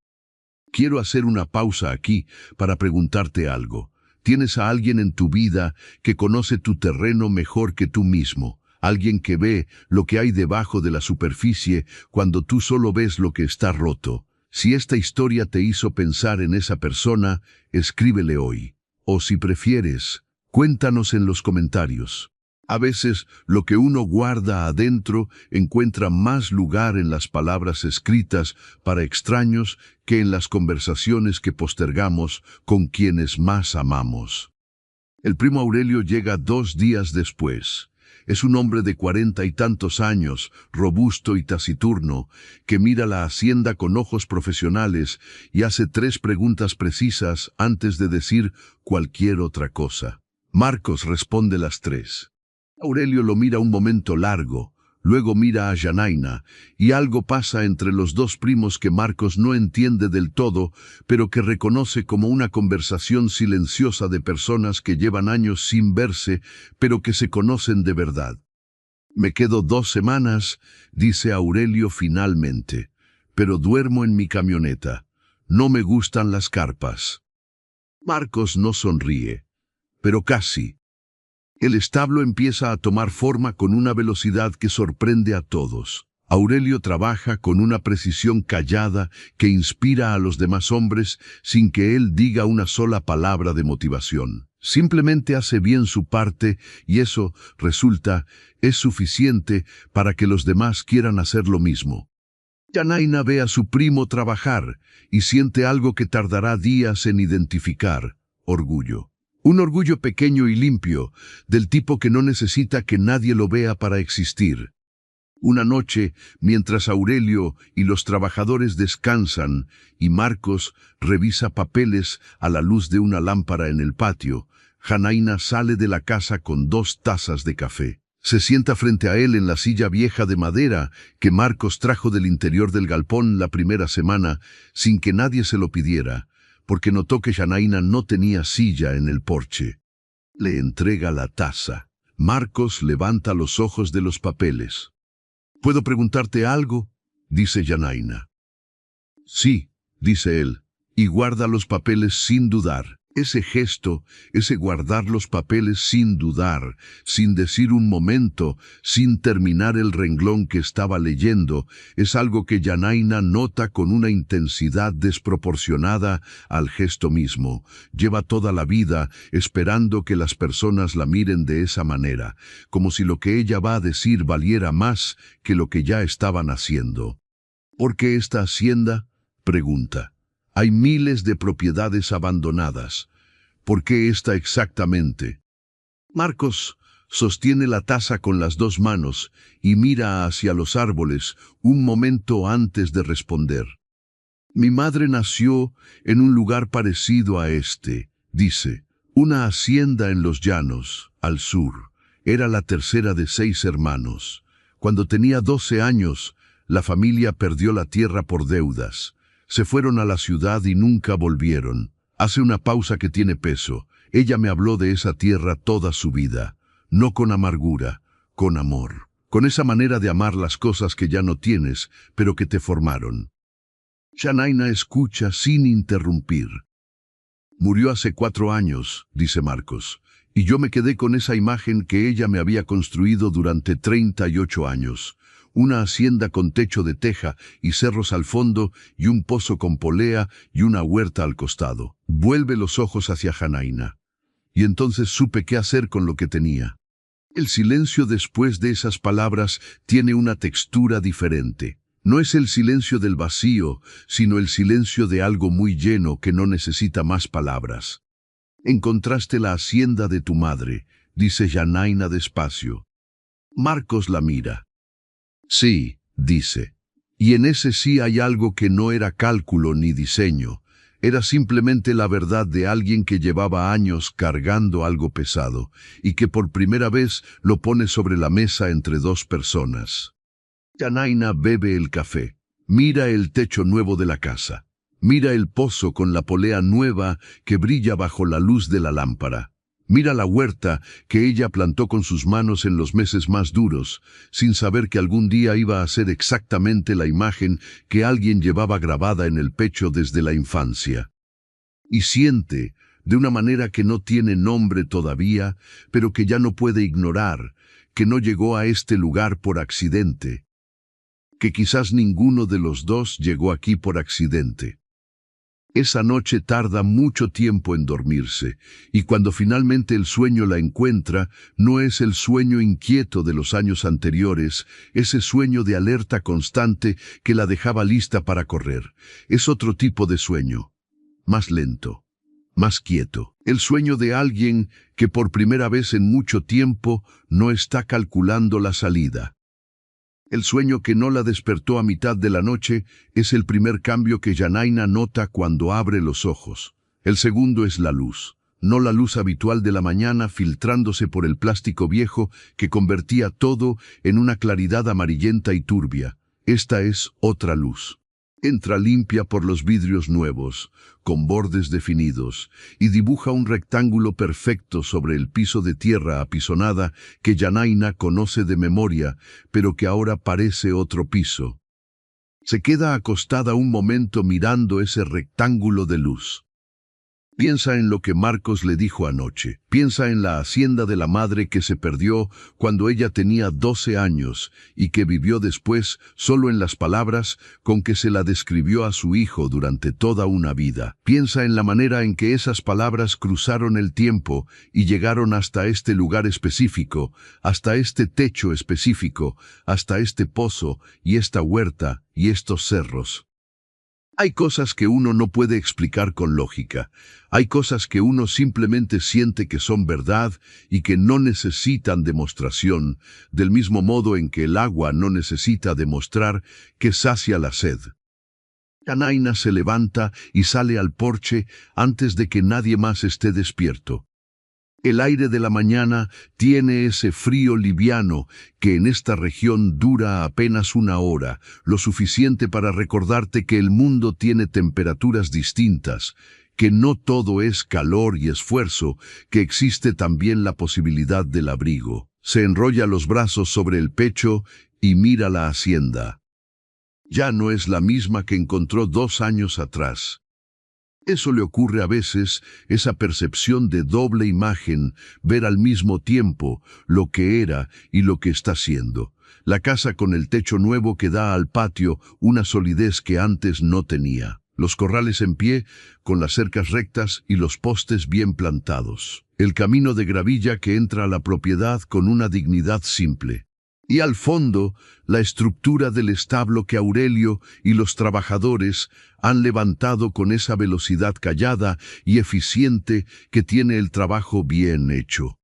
Quiero hacer una pausa aquí para preguntarte algo. ¿Tienes a alguien en tu vida que conoce tu terreno mejor que tú mismo? Alguien que ve lo que hay debajo de la superficie cuando tú solo ves lo que está roto. Si esta historia te hizo pensar en esa persona, escríbele hoy. O si prefieres, cuéntanos en los comentarios. A veces, lo que uno guarda adentro encuentra más lugar en las palabras escritas para extraños que en las conversaciones que postergamos con quienes más amamos. El primo Aurelio llega 2 días después. Es un hombre de 40 y tantos años, robusto y taciturno, que mira la hacienda con ojos profesionales y hace 3 preguntas precisas antes de decir cualquier otra cosa. Marcos responde las 3. Aurelio lo mira un momento largo, Luego mira a Janaina, y algo pasa entre los dos primos que Marcos no entiende del todo, pero que reconoce como una conversación silenciosa de personas que llevan años sin verse, pero que se conocen de verdad. «Me quedo 2 semanas», dice Aurelio finalmente, «pero duermo en mi camioneta. No me gustan las carpas». Marcos no sonríe, pero casi. El establo empieza a tomar forma con una velocidad que sorprende a todos. Aurelio trabaja con una precisión callada que inspira a los demás hombres sin que él diga una sola palabra de motivación. Simplemente hace bien su parte y eso, resulta, es suficiente para que los demás quieran hacer lo mismo. Janaina ve a su primo trabajar y siente algo que tardará días en identificar: orgullo. Un orgullo pequeño y limpio, del tipo que no necesita que nadie lo vea para existir. Una noche, mientras Aurelio y los trabajadores descansan y Marcos revisa papeles a la luz de una lámpara en el patio, Janaina sale de la casa con 2 tazas de café. Se sienta frente a él en la silla vieja de madera que Marcos trajo del interior del galpón la primera semana sin que nadie se lo pidiera, porque notó que Janaina no tenía silla en el porche. Le entrega la taza. Marcos levanta los ojos de los papeles. «¿Puedo preguntarte algo?», dice Janaina. «Sí», dice él, y guarda los papeles sin dudar. Ese gesto, ese guardar los papeles sin dudar, sin decir un momento, sin terminar el renglón que estaba leyendo, es algo que Janaina nota con una intensidad desproporcionada al gesto mismo. Lleva toda la vida esperando que las personas la miren de esa manera, como si lo que ella va a decir valiera más que lo que ya estaban haciendo. «¿Por qué esta hacienda?», pregunta. «Hay miles de propiedades abandonadas. ¿Por qué esta exactamente?». Marcos sostiene la taza con las 2 manos y mira hacia los árboles un momento antes de responder. «Mi madre nació en un lugar parecido a este», dice, «una hacienda en los llanos, al sur. Era la tercera de 6 hermanos. Cuando tenía 12 años, la familia perdió la tierra por deudas. Se fueron a la ciudad y nunca volvieron». Hace una pausa que tiene peso. Ella me habló de esa tierra toda su vida, no con amargura, con amor, con esa manera de amar las cosas que ya no tienes, pero que te formaron. Janaina escucha sin interrumpir. «Murió hace 4 años», dice Marcos, «y yo me quedé con esa imagen que ella me había construido durante 38 años. Una hacienda con techo de teja y cerros al fondo y un pozo con polea y una huerta al costado». Vuelve los ojos hacia Janaina. «Y entonces supe qué hacer con lo que tenía». El silencio después de esas palabras tiene una textura diferente. No es el silencio del vacío, sino el silencio de algo muy lleno que no necesita más palabras. «Encontraste la hacienda de tu madre», dice Janaina despacio. Marcos la mira. «Sí», dice, «y en ese sí hay algo que no era cálculo ni diseño. Era simplemente la verdad de alguien que llevaba años cargando algo pesado y que por primera vez lo pone sobre la mesa entre 2 personas». Janaina bebe el café, mira el techo nuevo de la casa, mira el pozo con la polea nueva que brilla bajo la luz de la lámpara. Mira la huerta que ella plantó con sus manos en los meses más duros, sin saber que algún día iba a ser exactamente la imagen que alguien llevaba grabada en el pecho desde la infancia. Y siente, de una manera que no tiene nombre todavía, pero que ya no puede ignorar, que no llegó a este lugar por accidente, que quizás ninguno de los 2 llegó aquí por accidente. Esa noche tarda mucho tiempo en dormirse, y cuando finalmente el sueño la encuentra, no es el sueño inquieto de los años anteriores, ese sueño de alerta constante que la dejaba lista para correr. Es otro tipo de sueño, más lento, más quieto. El sueño de alguien que por primera vez en mucho tiempo no está calculando la salida. El sueño que no la despertó a mitad de la noche es el primer cambio que Janaina nota cuando abre los ojos. El segundo es la luz. no la luz habitual de la mañana filtrándose por el plástico viejo que convertía todo en una claridad amarillenta y turbia. Esta es otra luz. Entra limpia por los vidrios nuevos, con bordes definidos, y dibuja un rectángulo perfecto sobre el piso de tierra apisonada que Yanaina conoce de memoria, pero que ahora parece otro piso. Se queda acostada un momento mirando ese rectángulo de luz. Piensa en lo que Marcos le dijo anoche. Piensa en la hacienda de la madre que se perdió cuando ella tenía 12 años y que vivió después solo en las palabras con que se la describió a su hijo durante toda una vida. Piensa en la manera en que esas palabras cruzaron el tiempo y llegaron hasta este lugar específico, hasta este techo específico, hasta este pozo y esta huerta y estos cerros. Hay cosas que uno no puede explicar con lógica. Hay cosas que uno simplemente siente que son verdad y que no necesitan demostración, del mismo modo en que el agua no necesita demostrar que sacia la sed. Yanaina se levanta y sale al porche antes de que nadie más esté despierto. El aire de la mañana tiene ese frío liviano que en esta región dura apenas una hora, lo suficiente para recordarte que el mundo tiene temperaturas distintas, que no todo es calor y esfuerzo, que existe también la posibilidad del abrigo. Se enrolla los brazos sobre el pecho y mira la hacienda. Ya no es la misma que encontró 2 años atrás. Eso le ocurre a veces, esa percepción de doble imagen, ver al mismo tiempo lo que era y lo que está siendo. La casa con el techo nuevo que da al patio una solidez que antes no tenía. Los corrales en pie, con las cercas rectas y los postes bien plantados. El camino de gravilla que entra a la propiedad con una dignidad simple. Y al fondo, la estructura del establo que Aurelio y los trabajadores han levantado con esa velocidad callada y eficiente que tiene el trabajo bien hecho.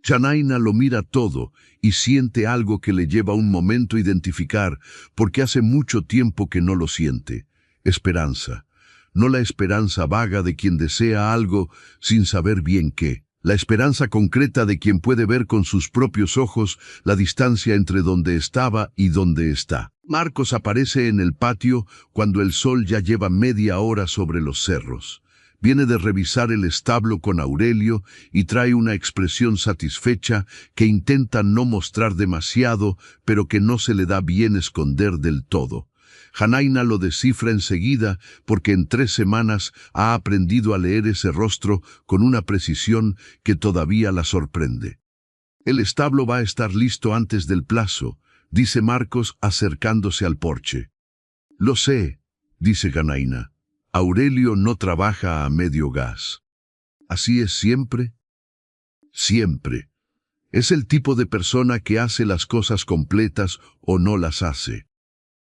Yanaina lo mira todo y siente algo que le lleva un momento identificar, porque hace mucho tiempo que no lo siente. Esperanza. No la esperanza vaga de quien desea algo sin saber bien qué. La esperanza concreta de quien puede ver con sus propios ojos la distancia entre donde estaba y donde está. Marcos aparece en el patio cuando el sol ya lleva media hora sobre los cerros. Viene de revisar el establo con Aurelio y trae una expresión satisfecha que intenta no mostrar demasiado, pero que no se le da bien esconder del todo. Yanaina lo descifra enseguida porque en 3 semanas ha aprendido a leer ese rostro con una precisión que todavía la sorprende. El establo va a estar listo antes del plazo, dice Marcos acercándose al porche. Lo sé, dice Yanaina. Aurelio no trabaja a medio gas. ¿Así es siempre? Siempre. Es el tipo de persona que hace las cosas completas o no las hace.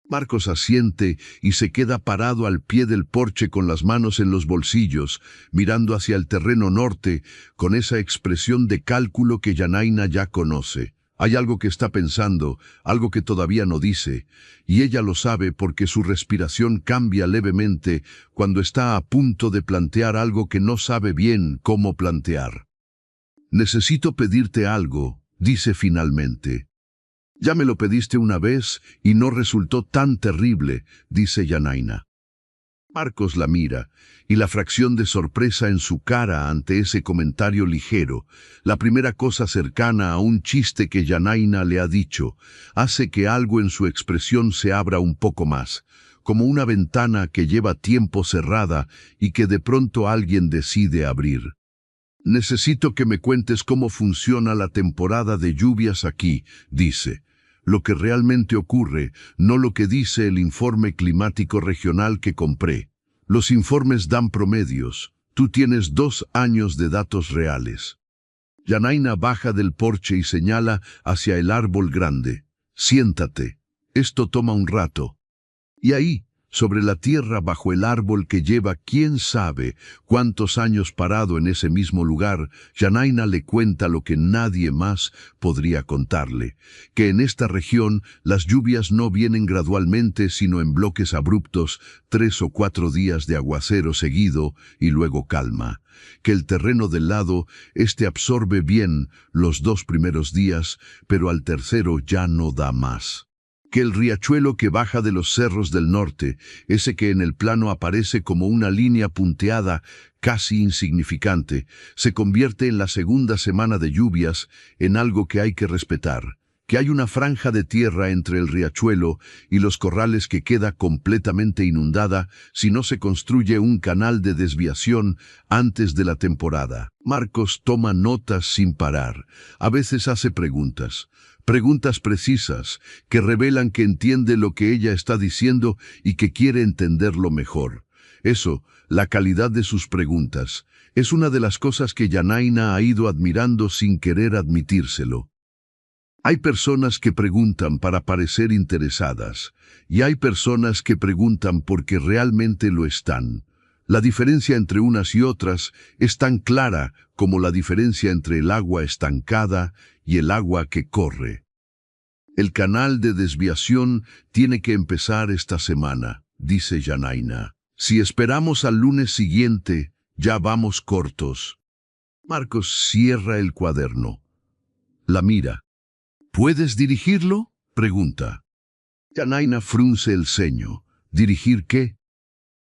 Marcos asiente y se queda parado al pie del porche con las manos en los bolsillos, mirando hacia el terreno norte, con esa expresión de cálculo que Yanaina ya conoce. Hay algo que está pensando, algo que todavía no dice, y ella lo sabe porque su respiración cambia levemente cuando está a punto de plantear algo que no sabe bien cómo plantear. «Necesito pedirte algo», dice finalmente. «Ya me lo pediste una vez y no resultó tan terrible», dice Yanaina. Marcos la mira, y la fracción de sorpresa en su cara ante ese comentario ligero, la primera cosa cercana a un chiste que Yanaina le ha dicho, hace que algo en su expresión se abra un poco más, como una ventana que lleva tiempo cerrada y que de pronto alguien decide abrir. «Necesito que me cuentes cómo funciona la temporada de lluvias aquí», dice. «Lo que realmente ocurre, no lo que dice el informe climático regional que compré. Los informes dan promedios. Tú tienes 2 años de datos reales». Yanaina baja del porche y señala hacia el árbol grande. «Siéntate. Esto toma un rato». Y ahí, sobre la tierra bajo el árbol que lleva quién sabe cuántos años parado en ese mismo lugar, Janaina le cuenta lo que nadie más podría contarle, que en esta región las lluvias no vienen gradualmente sino en bloques abruptos, 3 o 4 días de aguacero seguido y luego calma, que el terreno del lado absorbe bien los 2 primeros días, pero al tercero ya no da más. Que el riachuelo que baja de los cerros del norte, ese que en el plano aparece como una línea punteada casi insignificante, se convierte en la segunda semana de lluvias en algo que hay que respetar, que hay una franja de tierra entre el riachuelo y los corrales que queda completamente inundada si no se construye un canal de desviación antes de la temporada. Marcos toma notas sin parar, a veces hace preguntas precisas que revelan que entiende lo que ella está diciendo y que quiere entenderlo mejor. Eso, la calidad de sus preguntas, es una de las cosas que Janaina ha ido admirando sin querer admitírselo. Hay personas que preguntan para parecer interesadas, y hay personas que preguntan porque realmente lo están. La diferencia entre unas y otras es tan clara como la diferencia entre el agua estancada y el agua que corre. El canal de desviación tiene que empezar esta semana, dice Janaina. Si esperamos al lunes siguiente, ya vamos cortos. Marcos cierra el cuaderno. La mira. ¿Puedes dirigirlo?, pregunta. Janaina frunce el ceño. ¿Dirigir qué?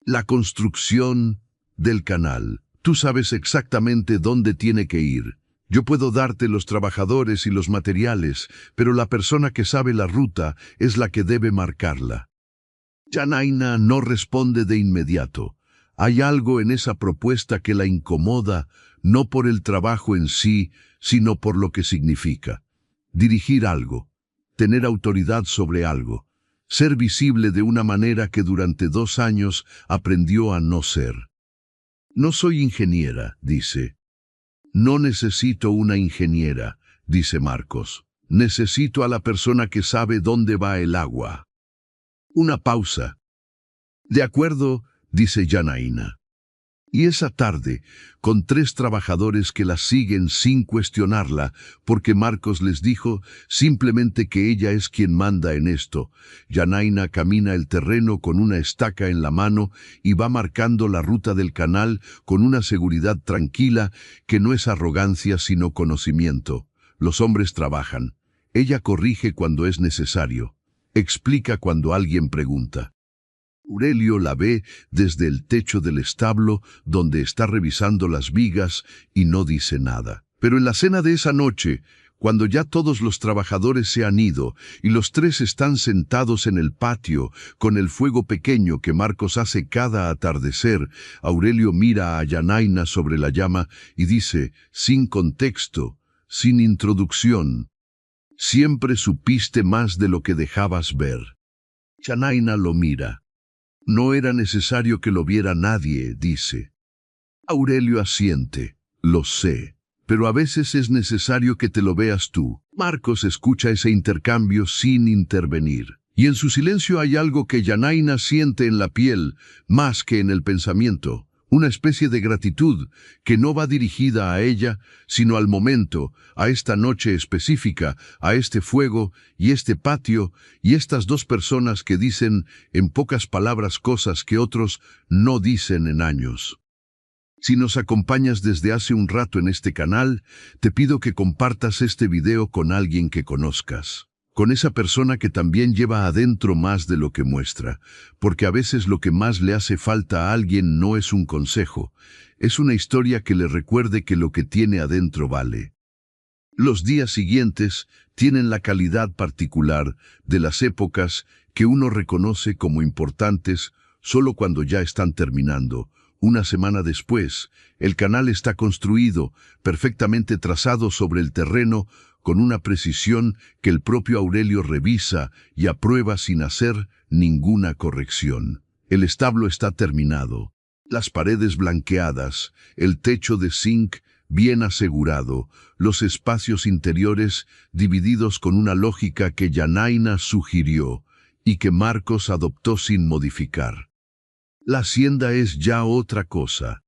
La construcción del canal. Tú sabes exactamente dónde tiene que ir. Yo puedo darte los trabajadores y los materiales, pero la persona que sabe la ruta es la que debe marcarla. Janaina no responde de inmediato. Hay algo en esa propuesta que la incomoda, no por el trabajo en sí, sino por lo que significa. Dirigir algo, tener autoridad sobre algo, ser visible de una manera que durante 2 años aprendió a no ser. No soy ingeniera, dice. No necesito una ingeniera, dice Marcos. Necesito a la persona que sabe dónde va el agua. Una pausa. De acuerdo, dice Janaina. Y esa tarde, con 3 trabajadores que la siguen sin cuestionarla, porque Marcos les dijo simplemente que ella es quien manda en esto, Janaina camina el terreno con una estaca en la mano y va marcando la ruta del canal con una seguridad tranquila que no es arrogancia sino conocimiento. Los hombres trabajan. Ella corrige cuando es necesario. Explica cuando alguien pregunta. Aurelio la ve desde el techo del establo donde está revisando las vigas y no dice nada. Pero en la cena de esa noche, cuando ya todos los trabajadores se han ido y los 3 están sentados en el patio con el fuego pequeño que Marcos hace cada atardecer, Aurelio mira a Janaina sobre la llama y dice, sin contexto, sin introducción, siempre supiste más de lo que dejabas ver. Janaina lo mira. No era necesario que lo viera nadie, dice. Aurelio asiente. Lo sé, pero a veces es necesario que te lo veas tú. Marcos escucha ese intercambio sin intervenir. Y en su silencio hay algo que Janaina siente en la piel, más que en el pensamiento. Una especie de gratitud que no va dirigida a ella, sino al momento, a esta noche específica, a este fuego y este patio y estas 2 personas que dicen en pocas palabras cosas que otros no dicen en años. Si nos acompañas desde hace un rato en este canal, te pido que compartas este video con alguien que conozcas. Con esa persona que también lleva adentro más de lo que muestra, porque a veces lo que más le hace falta a alguien no es un consejo, es una historia que le recuerde que lo que tiene adentro vale. Los días siguientes tienen la calidad particular de las épocas que uno reconoce como importantes solo cuando ya están terminando. Una semana después, el canal está construido, perfectamente trazado sobre el terreno, con una precisión que el propio Aurelio revisa y aprueba sin hacer ninguna corrección. El establo está terminado, las paredes blanqueadas, el techo de zinc bien asegurado, los espacios interiores divididos con una lógica que Janaina sugirió, y que Marcos adoptó sin modificar. La hacienda es ya otra cosa.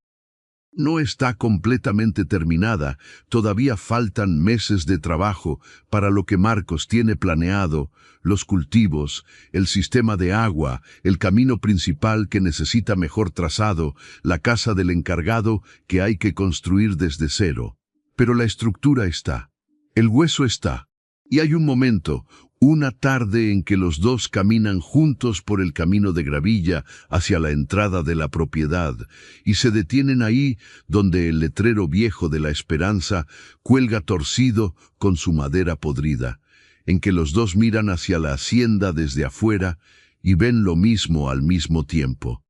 No está completamente terminada, todavía faltan meses de trabajo para lo que Marcos tiene planeado, los cultivos, el sistema de agua, el camino principal que necesita mejor trazado, la casa del encargado que hay que construir desde cero. Pero la estructura está, el hueso está, y hay un momento, una tarde en que los dos caminan juntos por el camino de gravilla hacia la entrada de la propiedad y se detienen ahí donde el letrero viejo de la Esperanza cuelga torcido con su madera podrida, en que los dos miran hacia la hacienda desde afuera y ven lo mismo al mismo tiempo.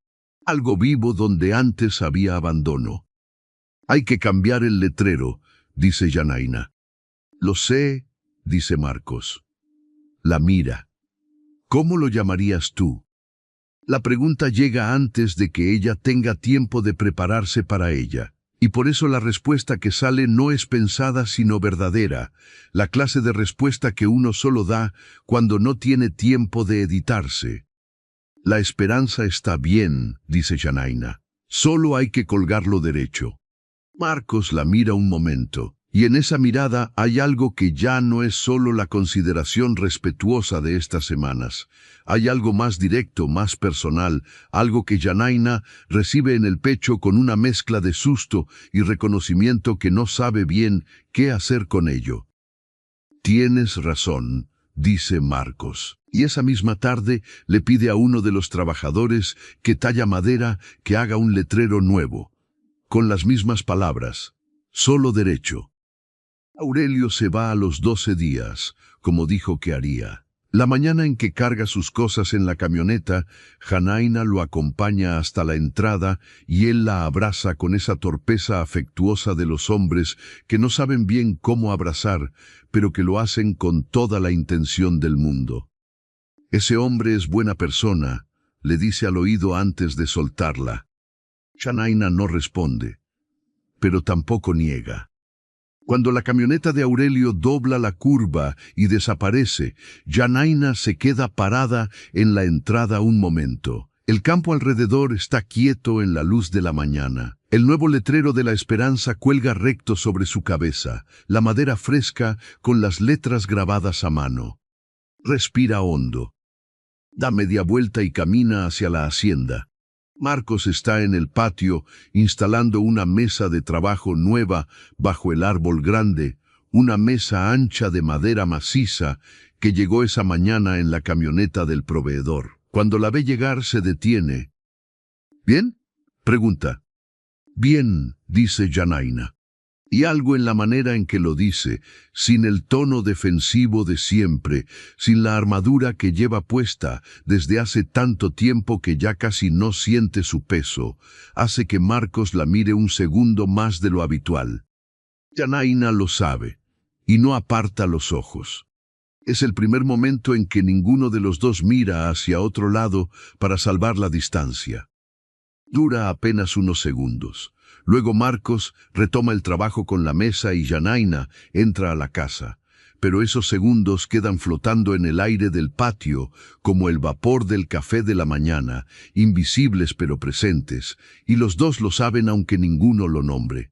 Algo vivo donde antes había abandono. Hay que cambiar el letrero, dice Janaína. Lo sé, dice Marcos. La mira. ¿Cómo lo llamarías tú? La pregunta llega antes de que ella tenga tiempo de prepararse para ella, y por eso la respuesta que sale no es pensada sino verdadera, la clase de respuesta que uno solo da cuando no tiene tiempo de editarse. La esperanza está bien, dice Janaína. Solo hay que colgarlo derecho. Marcos la mira un momento. Y en esa mirada hay algo que ya no es solo la consideración respetuosa de estas semanas. Hay algo más directo, más personal, algo que Janaína recibe en el pecho con una mezcla de susto y reconocimiento que no sabe bien qué hacer con ello. Tienes razón, dice Marcos. Y esa misma tarde le pide a uno de los trabajadores que talla madera que haga un letrero nuevo, con las mismas palabras, solo derecho. Aurelio se va a los 12 días, como dijo que haría. La mañana en que carga sus cosas en la camioneta, Janaína lo acompaña hasta la entrada y él la abraza con esa torpeza afectuosa de los hombres que no saben bien cómo abrazar, pero que lo hacen con toda la intención del mundo. Ese hombre es buena persona, le dice al oído antes de soltarla. Janaína no responde, pero tampoco niega. Cuando la camioneta de Aurelio dobla la curva y desaparece, Janaína se queda parada en la entrada un momento. El campo alrededor está quieto en la luz de la mañana. El nuevo letrero de la Esperanza cuelga recto sobre su cabeza, la madera fresca con las letras grabadas a mano. Respira hondo. Da media vuelta y camina hacia la hacienda. Marcos está en el patio instalando una mesa de trabajo nueva bajo el árbol grande, una mesa ancha de madera maciza que llegó esa mañana en la camioneta del proveedor. Cuando la ve llegar se detiene. ¿Bien?, pregunta. Bien, dice Janaína. Y algo en la manera en que lo dice, sin el tono defensivo de siempre, sin la armadura que lleva puesta desde hace tanto tiempo que ya casi no siente su peso, hace que Marcos la mire un segundo más de lo habitual. Janaína lo sabe, y no aparta los ojos. Es el primer momento en que ninguno de los dos mira hacia otro lado para salvar la distancia. Dura apenas unos segundos. Luego Marcos retoma el trabajo con la mesa y Janaína entra a la casa. Pero esos segundos quedan flotando en el aire del patio como el vapor del café de la mañana, invisibles pero presentes, y los dos lo saben aunque ninguno lo nombre.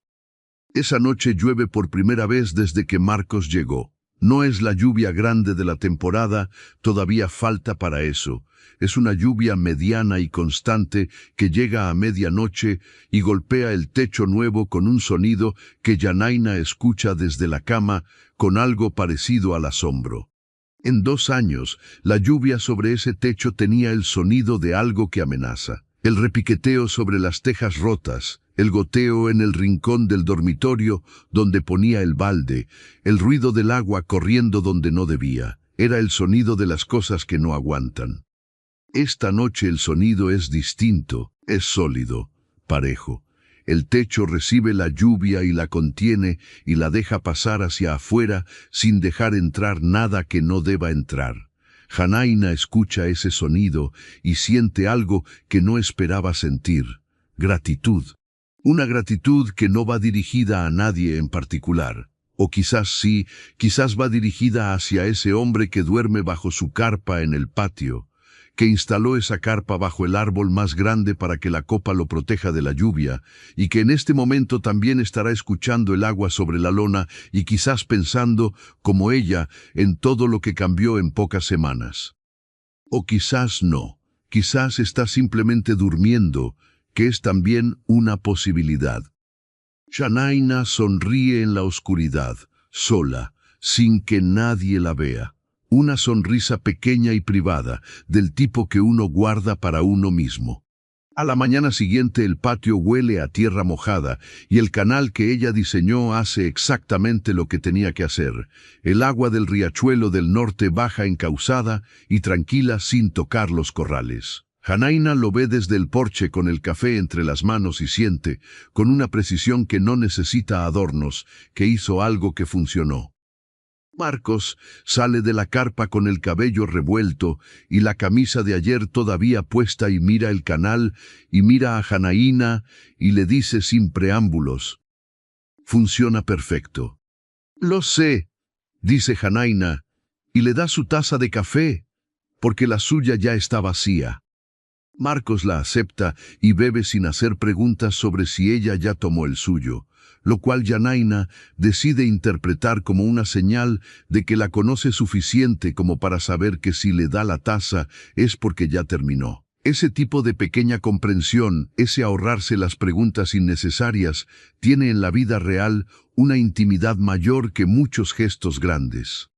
Esa noche llueve por primera vez desde que Marcos llegó. No es la lluvia grande de la temporada, todavía falta para eso. Es una lluvia mediana y constante que llega a medianoche y golpea el techo nuevo con un sonido que Janaína escucha desde la cama con algo parecido al asombro. En 2 años, la lluvia sobre ese techo tenía el sonido de algo que amenaza. El repiqueteo sobre las tejas rotas, el goteo en el rincón del dormitorio donde ponía el balde, el ruido del agua corriendo donde no debía. Era el sonido de las cosas que no aguantan. Esta noche el sonido es distinto, es sólido, parejo. El techo recibe la lluvia y la contiene y la deja pasar hacia afuera sin dejar entrar nada que no deba entrar. Janaína escucha ese sonido y siente algo que no esperaba sentir, gratitud. Una gratitud que no va dirigida a nadie en particular. O quizás sí, quizás va dirigida hacia ese hombre que duerme bajo su carpa en el patio, que instaló esa carpa bajo el árbol más grande para que la copa lo proteja de la lluvia, y que en este momento también estará escuchando el agua sobre la lona y quizás pensando, como ella, en todo lo que cambió en pocas semanas. O quizás no, quizás está simplemente durmiendo, que es también una posibilidad. Shanaina sonríe en la oscuridad, sola, sin que nadie la vea. Una sonrisa pequeña y privada, del tipo que uno guarda para uno mismo. A la mañana siguiente el patio huele a tierra mojada y el canal que ella diseñó hace exactamente lo que tenía que hacer. El agua del riachuelo del norte baja encauzada y tranquila sin tocar los corrales. Janaina lo ve desde el porche con el café entre las manos y siente, con una precisión que no necesita adornos, que hizo algo que funcionó. Marcos sale de la carpa con el cabello revuelto y la camisa de ayer todavía puesta y mira el canal y mira a Janaina y le dice sin preámbulos: «Funciona perfecto». «Lo sé», dice Janaina, y le da su taza de café, porque la suya ya está vacía. Marcos la acepta y bebe sin hacer preguntas sobre si ella ya tomó el suyo, lo cual Janaina decide interpretar como una señal de que la conoce suficiente como para saber que si le da la taza es porque ya terminó. Ese tipo de pequeña comprensión, ese ahorrarse las preguntas innecesarias, tiene en la vida real una intimidad mayor que muchos gestos grandes.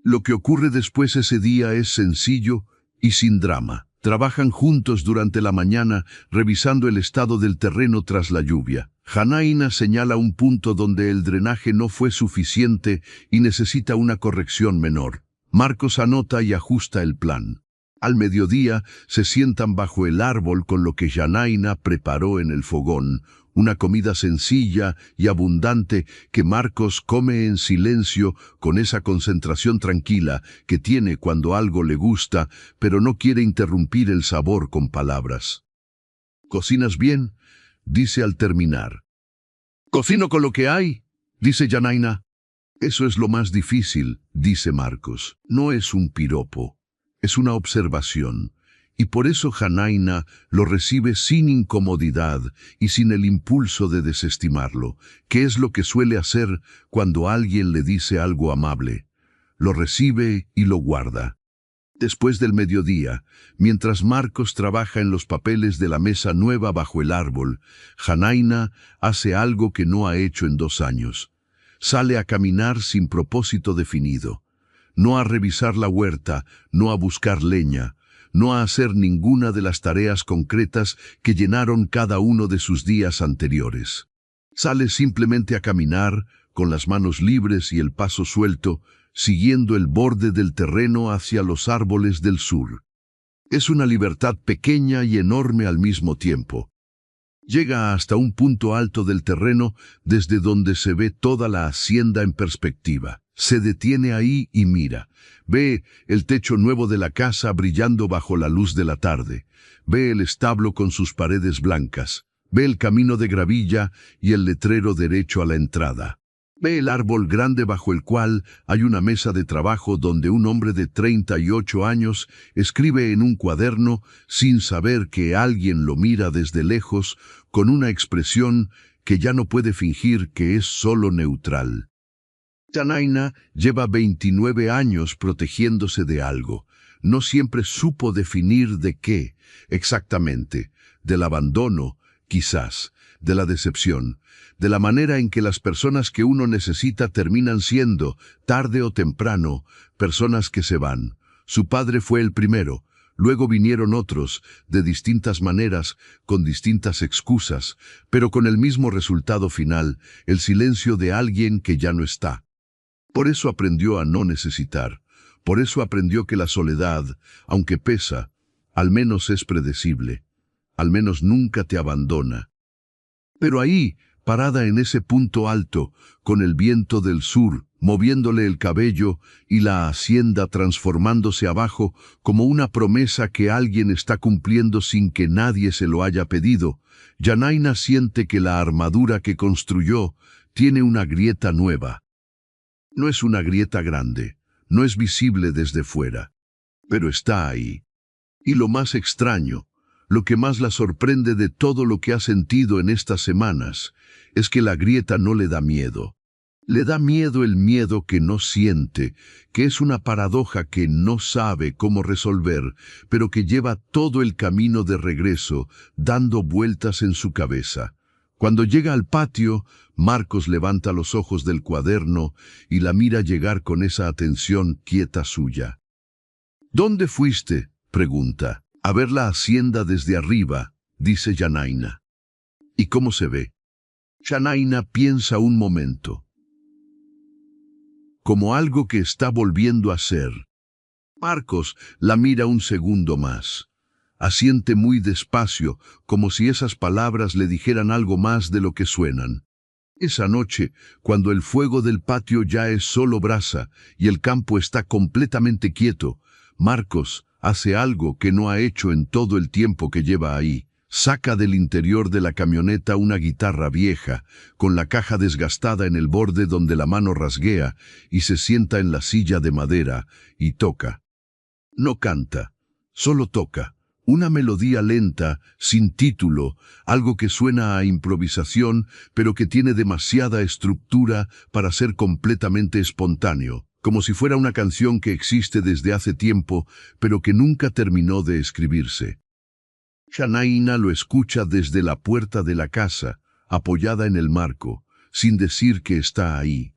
Lo que ocurre después ese día es sencillo y sin drama. Trabajan juntos durante la mañana, revisando el estado del terreno tras la lluvia. Janaina señala un punto donde el drenaje no fue suficiente y necesita una corrección menor. Marcos anota y ajusta el plan. Al mediodía se sientan bajo el árbol con lo que Janaina preparó en el fogón, una comida sencilla y abundante que Marcos come en silencio con esa concentración tranquila que tiene cuando algo le gusta, pero no quiere interrumpir el sabor con palabras. «¿Cocinas bien?», dice al terminar. «Cocino con lo que hay», dice Janaina. «Eso es lo más difícil», dice Marcos. No es un piropo, es una observación. Y por eso Janaina lo recibe sin incomodidad y sin el impulso de desestimarlo, que es lo que suele hacer cuando alguien le dice algo amable. Lo recibe y lo guarda. Después del mediodía, mientras Marcos trabaja en los papeles de la mesa nueva bajo el árbol, Janaina hace algo que no ha hecho en 2 años. Sale a caminar sin propósito definido. No a revisar la huerta, no a buscar leña, no a hacer ninguna de las tareas concretas que llenaron cada uno de sus días anteriores. Sale simplemente a caminar, con las manos libres y el paso suelto, siguiendo el borde del terreno hacia los árboles del sur. Es una libertad pequeña y enorme al mismo tiempo. Llega hasta un punto alto del terreno desde donde se ve toda la hacienda en perspectiva. Se detiene ahí y mira. Ve el techo nuevo de la casa brillando bajo la luz de la tarde. Ve el establo con sus paredes blancas. Ve el camino de gravilla y el letrero derecho a la entrada. Ve el árbol grande bajo el cual hay una mesa de trabajo donde un hombre de 38 años escribe en un cuaderno sin saber que alguien lo mira desde lejos con una expresión que ya no puede fingir que es solo neutral. Janaina lleva 29 años protegiéndose de algo. No siempre supo definir de qué exactamente. Del abandono, quizás, de la decepción, de la manera en que las personas que uno necesita terminan siendo, tarde o temprano, personas que se van. Su padre fue el primero, luego vinieron otros, de distintas maneras, con distintas excusas, pero con el mismo resultado final, el silencio de alguien que ya no está. Por eso aprendió a no necesitar, por eso aprendió que la soledad, aunque pesa, al menos es predecible, al menos nunca te abandona. Pero ahí, parada en ese punto alto, con el viento del sur, moviéndole el cabello y la hacienda transformándose abajo como una promesa que alguien está cumpliendo sin que nadie se lo haya pedido, Janaina siente que la armadura que construyó tiene una grieta nueva. No es una grieta grande, no es visible desde fuera, pero está ahí. Y lo más extraño, lo que más la sorprende de todo lo que ha sentido en estas semanas, es que la grieta no le da miedo. Le da miedo el miedo que no siente, que es una paradoja que no sabe cómo resolver, pero que lleva todo el camino de regreso dando vueltas en su cabeza. Cuando llega al patio, Marcos levanta los ojos del cuaderno y la mira llegar con esa atención quieta suya. ¿Dónde fuiste?, pregunta. A ver la hacienda desde arriba, dice Janaína. ¿Y cómo se ve? Janaína piensa un momento. Como algo que está volviendo a ser. Marcos la mira un segundo más. Asiente muy despacio, como si esas palabras le dijeran algo más de lo que suenan. Esa noche, cuando el fuego del patio ya es solo brasa y el campo está completamente quieto, Marcos hace algo que no ha hecho en todo el tiempo que lleva ahí. Saca del interior de la camioneta una guitarra vieja, con la caja desgastada en el borde donde la mano rasguea, y se sienta en la silla de madera y toca. No canta, solo toca. Una melodía lenta, sin título, algo que suena a improvisación, pero que tiene demasiada estructura para ser completamente espontáneo, como si fuera una canción que existe desde hace tiempo, pero que nunca terminó de escribirse. Janaína lo escucha desde la puerta de la casa, apoyada en el marco, sin decir que está ahí.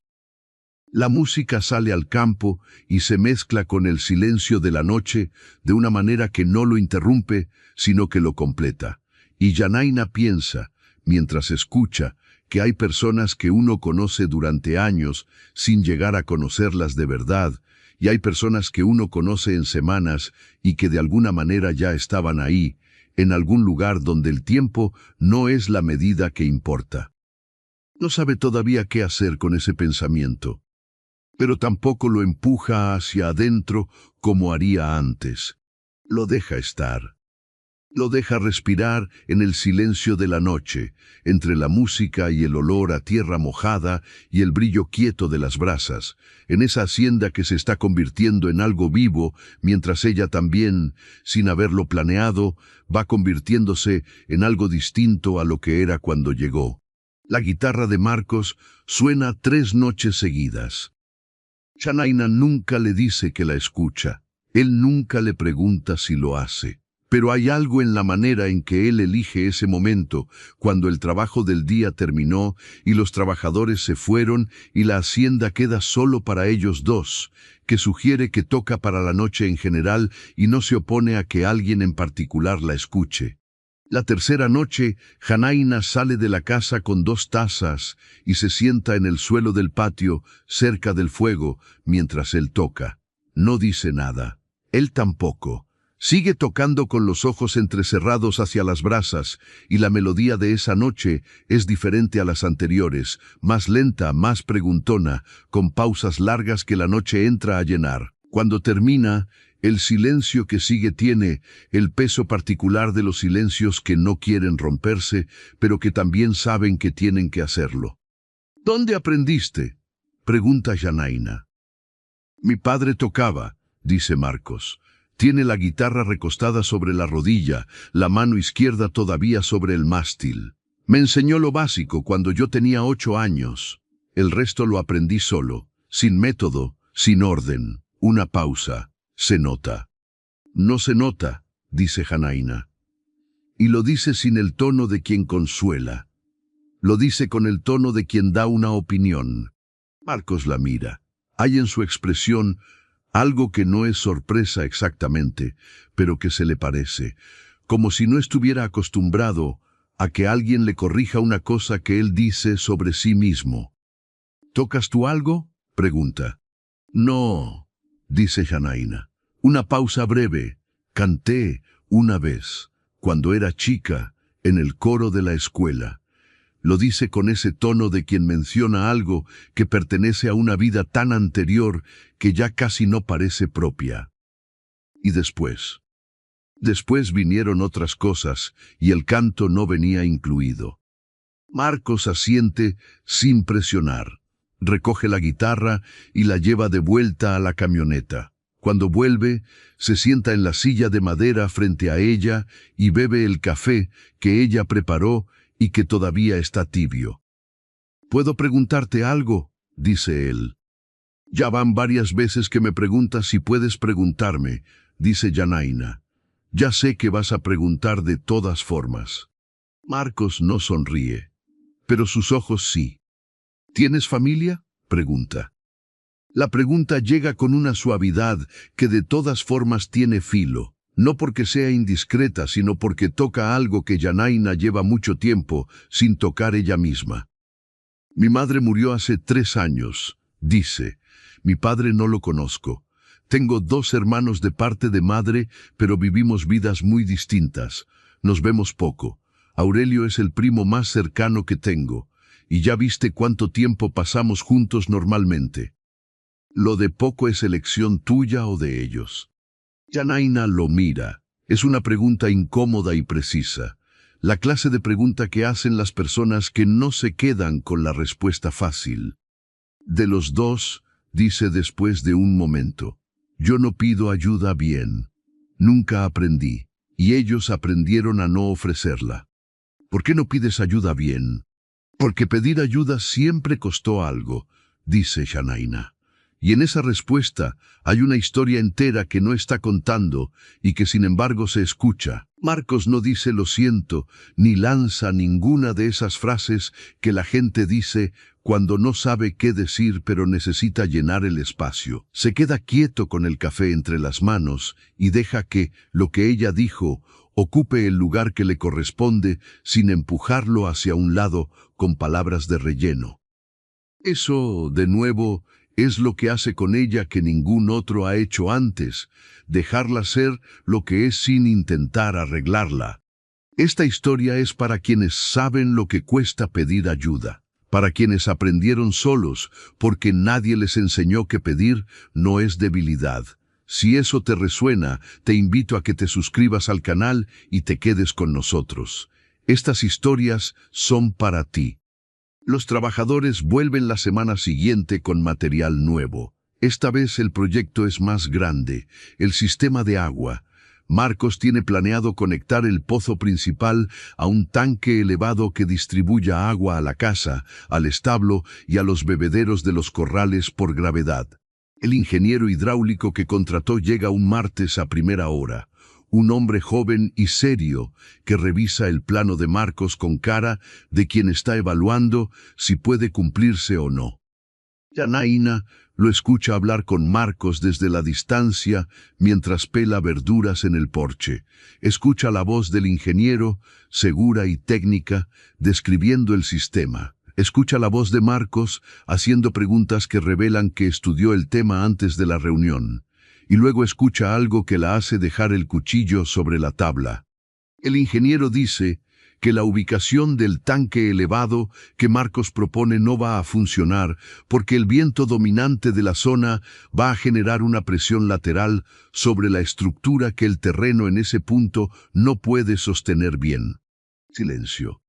La música sale al campo y se mezcla con el silencio de la noche de una manera que no lo interrumpe, sino que lo completa. Y Janaína piensa, mientras escucha, que hay personas que uno conoce durante años sin llegar a conocerlas de verdad, y hay personas que uno conoce en semanas y que de alguna manera ya estaban ahí, en algún lugar donde el tiempo no es la medida que importa. No sabe todavía qué hacer con ese pensamiento, pero tampoco lo empuja hacia adentro como haría antes. Lo deja estar. Lo deja respirar en el silencio de la noche, entre la música y el olor a tierra mojada y el brillo quieto de las brasas, en esa hacienda que se está convirtiendo en algo vivo, mientras ella también, sin haberlo planeado, va convirtiéndose en algo distinto a lo que era cuando llegó. La guitarra de Marcos suena 3 noches seguidas. Janaína nunca le dice que la escucha. Él nunca le pregunta si lo hace. Pero hay algo en la manera en que él elige ese momento, cuando el trabajo del día terminó y los trabajadores se fueron y la hacienda queda solo para ellos dos, que sugiere que toca para la noche en general y no se opone a que alguien en particular la escuche. La tercera noche, Janaína sale de la casa con 2 tazas y se sienta en el suelo del patio, cerca del fuego, mientras él toca. No dice nada. Él tampoco. Sigue tocando con los ojos entrecerrados hacia las brasas, y la melodía de esa noche es diferente a las anteriores, más lenta, más preguntona, con pausas largas que la noche entra a llenar. Cuando termina, el silencio que sigue tiene el peso particular de los silencios que no quieren romperse, pero que también saben que tienen que hacerlo. ¿Dónde aprendiste?, pregunta Janaína. Mi padre tocaba, dice Marcos. Tiene la guitarra recostada sobre la rodilla, la mano izquierda todavía sobre el mástil. Me enseñó lo básico cuando yo tenía 8 años. El resto lo aprendí solo, sin método, sin orden. Una pausa. Se nota. No se nota, dice Janaína. Y lo dice sin el tono de quien consuela. Lo dice con el tono de quien da una opinión. Marcos la mira. Hay en su expresión algo que no es sorpresa exactamente, pero que se le parece, como si no estuviera acostumbrado a que alguien le corrija una cosa que él dice sobre sí mismo. ¿Tocas tú algo?, pregunta. No, dice Janaína. Una pausa breve. Canté una vez, cuando era chica, en el coro de la escuela. Lo dice con ese tono de quien menciona algo que pertenece a una vida tan anterior que ya casi no parece propia. Y después. Después vinieron otras cosas y el canto no venía incluido. Marcos asiente sin presionar. Recoge la guitarra y la lleva de vuelta a la camioneta. Cuando vuelve, se sienta en la silla de madera frente a ella y bebe el café que ella preparó y que todavía está tibio. «¿Puedo preguntarte algo?», dice él. «Ya van varias veces que me preguntas si puedes preguntarme», dice Yanaina. «Ya sé que vas a preguntar de todas formas». Marcos no sonríe, pero sus ojos sí. «¿Tienes familia?», pregunta. La pregunta llega con una suavidad que de todas formas tiene filo, no porque sea indiscreta, sino porque toca algo que Yanaina lleva mucho tiempo sin tocar ella misma. «Mi madre murió hace 3 años», dice. «Mi padre no lo conozco. Tengo 2 hermanos de parte de madre, pero vivimos vidas muy distintas. Nos vemos poco. Aurelio es el primo más cercano que tengo, y ya viste cuánto tiempo pasamos juntos normalmente. Lo de poco es elección tuya o de ellos». Yanaina lo mira. Es una pregunta incómoda y precisa. La clase de pregunta que hacen las personas que no se quedan con la respuesta fácil. «De los 2», dice después de un momento. «Yo no pido ayuda bien. Nunca aprendí, y ellos aprendieron a no ofrecerla». «¿Por qué no pides ayuda bien?». «Porque pedir ayuda siempre costó algo», dice Yanaina. Y en esa respuesta hay una historia entera que no está contando y que sin embargo se escucha. Marcos no dice «lo siento», ni lanza ninguna de esas frases que la gente dice cuando no sabe qué decir pero necesita llenar el espacio. Se queda quieto con el café entre las manos y deja que lo que ella dijo ocupe el lugar que le corresponde sin empujarlo hacia un lado con palabras de relleno. Eso, de nuevo, es lo que hace con ella que ningún otro ha hecho antes, dejarla ser lo que es sin intentar arreglarla. Esta historia es para quienes saben lo que cuesta pedir ayuda, para quienes aprendieron solos, porque nadie les enseñó que pedir no es debilidad. Si eso te resuena, te invito a que te suscribas al canal y te quedes con nosotros. Estas historias son para ti. Los trabajadores vuelven la semana siguiente con material nuevo. Esta vez el proyecto es más grande, el sistema de agua. Marcos tiene planeado conectar el pozo principal a un tanque elevado que distribuya agua a la casa, al establo y a los bebederos de los corrales por gravedad. El ingeniero hidráulico que contrató llega un martes a primera hora. Un hombre joven y serio que revisa el plano de Marcos con cara de quien está evaluando si puede cumplirse o no. Yanaina lo escucha hablar con Marcos desde la distancia mientras pela verduras en el porche. Escucha la voz del ingeniero, segura y técnica, describiendo el sistema. Escucha la voz de Marcos haciendo preguntas que revelan que estudió el tema antes de la reunión. Y luego escucha algo que la hace dejar el cuchillo sobre la tabla. El ingeniero dice que la ubicación del tanque elevado que Marcos propone no va a funcionar porque el viento dominante de la zona va a generar una presión lateral sobre la estructura que el terreno en ese punto no puede sostener bien. Silencio.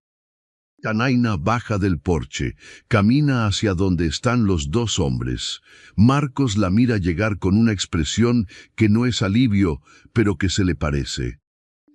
Yanaina baja del porche, camina hacia donde están los 2 hombres. Marcos la mira llegar con una expresión que no es alivio, pero que se le parece.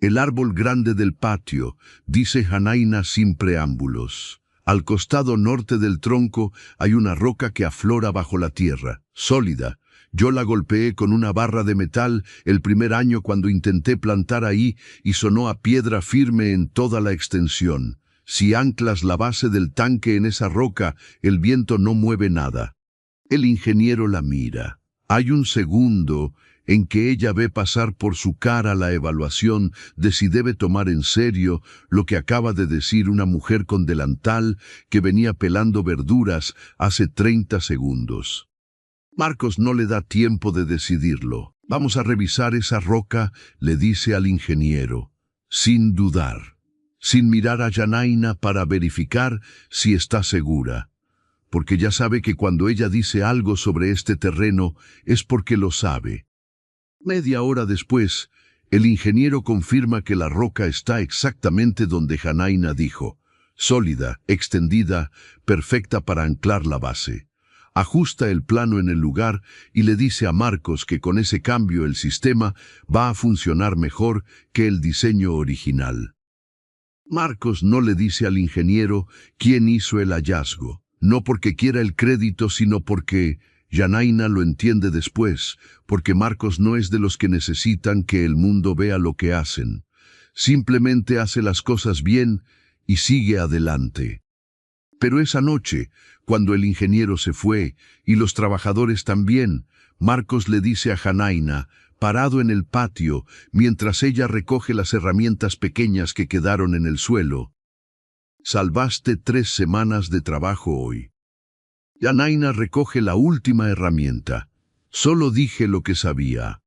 «El árbol grande del patio», dice Yanaina sin preámbulos. Al costado norte del tronco hay una roca que aflora bajo la tierra, sólida. Yo la golpeé con una barra de metal el primer año cuando intenté plantar ahí y sonó a piedra firme en toda la extensión. Si anclas la base del tanque en esa roca, el viento no mueve nada. El ingeniero la mira. Hay un segundo en que ella ve pasar por su cara la evaluación de si debe tomar en serio lo que acaba de decir una mujer con delantal que venía pelando verduras hace 30 segundos. Marcos no le da tiempo de decidirlo. «Vamos a revisar esa roca», le dice al ingeniero, sin dudar, sin mirar a Yanaina para verificar si está segura, porque ya sabe que cuando ella dice algo sobre este terreno es porque lo sabe. Media hora después, el ingeniero confirma que la roca está exactamente donde Yanaina dijo, sólida, extendida, perfecta para anclar la base. ajusta el plano en el lugar y le dice a Marcos que con ese cambio el sistema va a funcionar mejor que el diseño original. Marcos no le dice al ingeniero quién hizo el hallazgo, no porque quiera el crédito, sino porque Janaina lo entiende después, porque Marcos no es de los que necesitan que el mundo vea lo que hacen. Simplemente hace las cosas bien y sigue adelante. Pero esa noche, cuando el ingeniero se fue, y los trabajadores también, Marcos le dice a Janaina, parado en el patio, mientras ella recoge las herramientas pequeñas que quedaron en el suelo: «Salvaste 3 semanas de trabajo hoy». Janaina recoge la última herramienta. «Solo dije lo que sabía».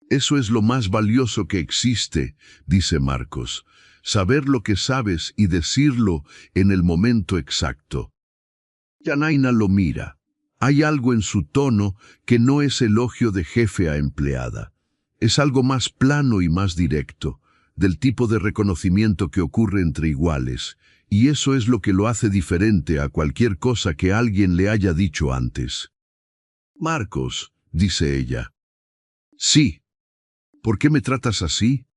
«Eso es lo más valioso que existe», dice Marcos, «saber lo que sabes y decirlo en el momento exacto». Janaina lo mira. Hay algo en su tono que no es elogio de jefe a empleada. Es algo más plano y más directo, del tipo de reconocimiento que ocurre entre iguales, y eso es lo que lo hace diferente a cualquier cosa que alguien le haya dicho antes. «Marcos», dice ella. «Sí». «¿Por qué me tratas así?».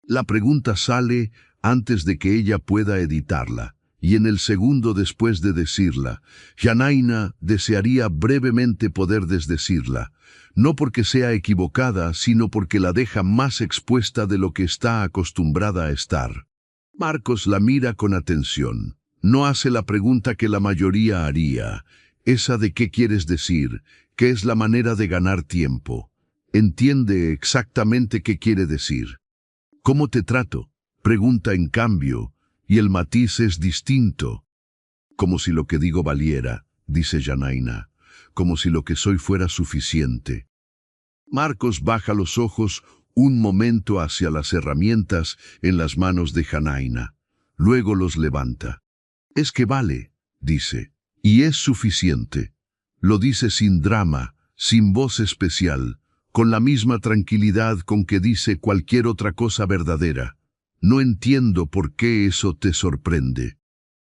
La pregunta sale antes de que ella pueda editarla, y en el segundo después de decirla, Janaina desearía brevemente poder desdecirla, no porque sea equivocada, sino porque la deja más expuesta de lo que está acostumbrada a estar. Marcos la mira con atención. No hace la pregunta que la mayoría haría, esa de qué quieres decir, qué es la manera de ganar tiempo. Entiende exactamente qué quiere decir. «¿Cómo te trato?», pregunta en cambio, y el matiz es distinto. «Como si lo que digo valiera», dice Janaina, «como si lo que soy fuera suficiente». Marcos baja los ojos un momento hacia las herramientas en las manos de Janaina. Luego los levanta. «Es que vale», dice, «y es suficiente». Lo dice sin drama, sin voz especial, con la misma tranquilidad con que dice cualquier otra cosa verdadera. «No entiendo por qué eso te sorprende».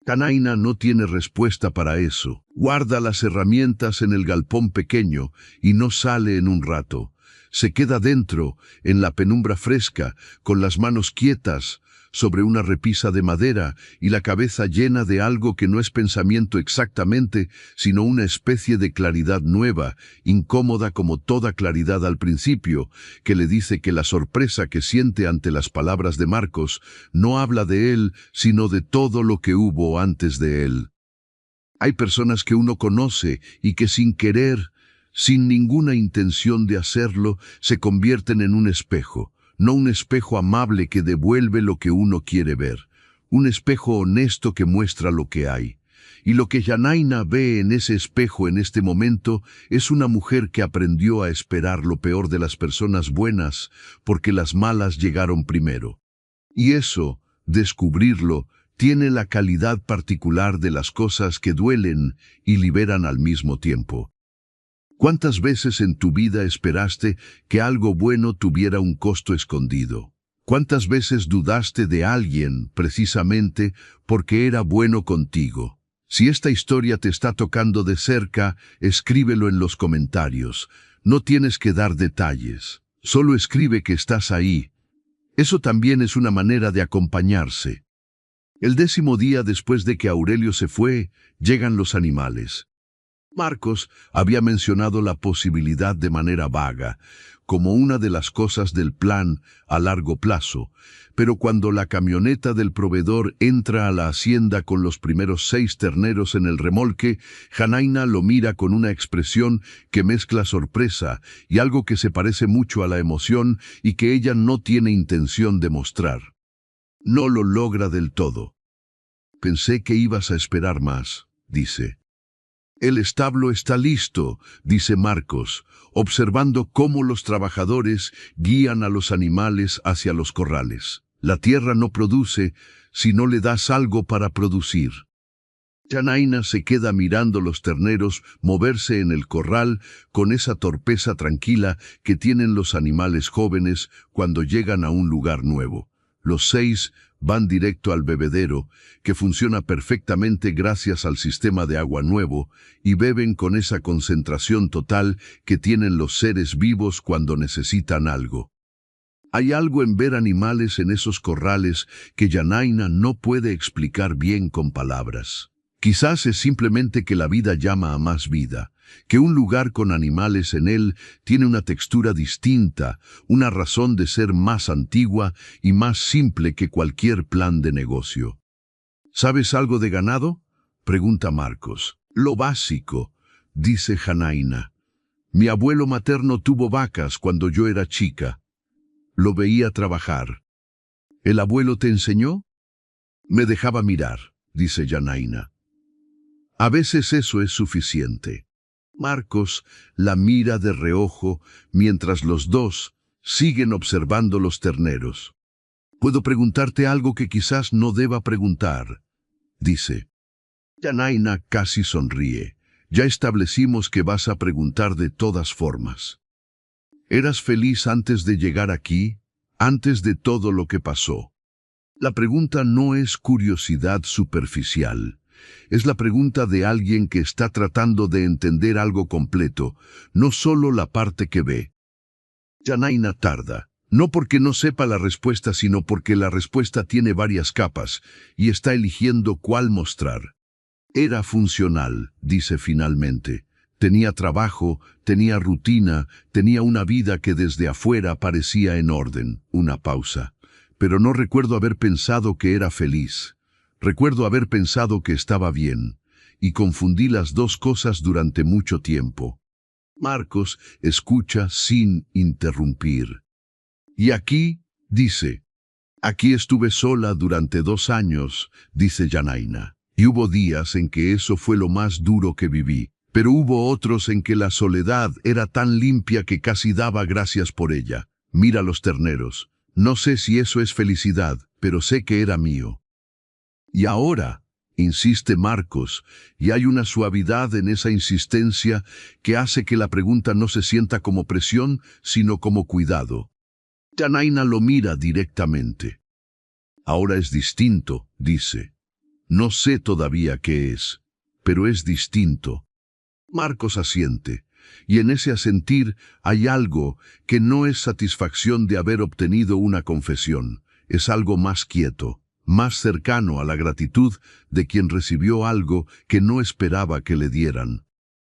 Janaina no tiene respuesta para eso. Guarda las herramientas en el galpón pequeño y no sale en un rato. Se queda dentro, en la penumbra fresca, con las manos quietas, sobre una repisa de madera y la cabeza llena de algo que no es pensamiento exactamente, sino una especie de claridad nueva, incómoda como toda claridad al principio, que le dice que la sorpresa que siente ante las palabras de Marcos no habla de él, sino de todo lo que hubo antes de él. Hay personas que uno conoce y que sin querer, sin ninguna intención de hacerlo, se convierten en un espejo. No un espejo amable que devuelve lo que uno quiere ver, un espejo honesto que muestra lo que hay. Y lo que Janaina ve en ese espejo en este momento es una mujer que aprendió a esperar lo peor de las personas buenas, porque las malas llegaron primero. Y eso, descubrirlo, tiene la calidad particular de las cosas que duelen y liberan al mismo tiempo. ¿Cuántas veces en tu vida esperaste que algo bueno tuviera un costo escondido? ¿Cuántas veces dudaste de alguien precisamente porque era bueno contigo? Si esta historia te está tocando de cerca, escríbelo en los comentarios. No tienes que dar detalles. Solo escribe que estás ahí. Eso también es una manera de acompañarse. El 10º día después de que Aurelio se fue, llegan los animales. Marcos había mencionado la posibilidad de manera vaga, como una de las cosas del plan a largo plazo, pero cuando la camioneta del proveedor entra a la hacienda con los primeros 6 terneros en el remolque, Janaina lo mira con una expresión que mezcla sorpresa y algo que se parece mucho a la emoción y que ella no tiene intención de mostrar. No lo logra del todo. «Pensé que ibas a esperar más», dice. «El establo está listo», dice Marcos, observando cómo los trabajadores guían a los animales hacia los corrales. «La tierra no produce si no le das algo para producir». Janaina se queda mirando los terneros moverse en el corral con esa torpeza tranquila que tienen los animales jóvenes cuando llegan a un lugar nuevo. Los 6 van directo al bebedero, que funciona perfectamente gracias al sistema de agua nuevo, y beben con esa concentración total que tienen los seres vivos cuando necesitan algo. Hay algo en ver animales en esos corrales que Yanaina no puede explicar bien con palabras. Quizás es simplemente que la vida llama a más vida, que un lugar con animales en él tiene una textura distinta, una razón de ser más antigua y más simple que cualquier plan de negocio. ¿Sabes algo de ganado?, pregunta Marcos. Lo básico, dice Janaina. Mi abuelo materno tuvo vacas cuando yo era chica. Lo veía trabajar. ¿El abuelo te enseñó? Me dejaba mirar, dice Yanaina. A veces eso es suficiente. Marcos la mira de reojo mientras los dos siguen observando los terneros. «¿Puedo preguntarte algo que quizás no deba preguntar?», dice. Yanaina casi sonríe. «Ya establecimos que vas a preguntar de todas formas. ¿Eras feliz antes de llegar aquí, antes de todo lo que pasó?». La pregunta no es curiosidad superficial. Es la pregunta de alguien que está tratando de entender algo completo, no solo la parte que ve. Yanaina tarda, no porque no sepa la respuesta, sino porque la respuesta tiene varias capas y está eligiendo cuál mostrar. Era funcional, dice finalmente. Tenía trabajo, tenía rutina, tenía una vida que desde afuera parecía en orden. Una pausa. Pero no recuerdo haber pensado que era feliz. Recuerdo haber pensado que estaba bien, y confundí las dos cosas durante mucho tiempo. Marcos escucha sin interrumpir. Y aquí, dice, aquí estuve sola durante 2 años, dice Yanaina, y hubo días en que eso fue lo más duro que viví, pero hubo otros en que la soledad era tan limpia que casi daba gracias por ella. Mira los terneros. No sé si eso es felicidad, pero sé que era mío. Y ahora, insiste Marcos, y hay una suavidad en esa insistencia que hace que la pregunta no se sienta como presión, sino como cuidado. Yanaina lo mira directamente. Ahora es distinto, dice. No sé todavía qué es, pero es distinto. Marcos asiente, y en ese asentir hay algo que no es satisfacción de haber obtenido una confesión, es algo más quieto, más cercano a la gratitud de quien recibió algo que no esperaba que le dieran.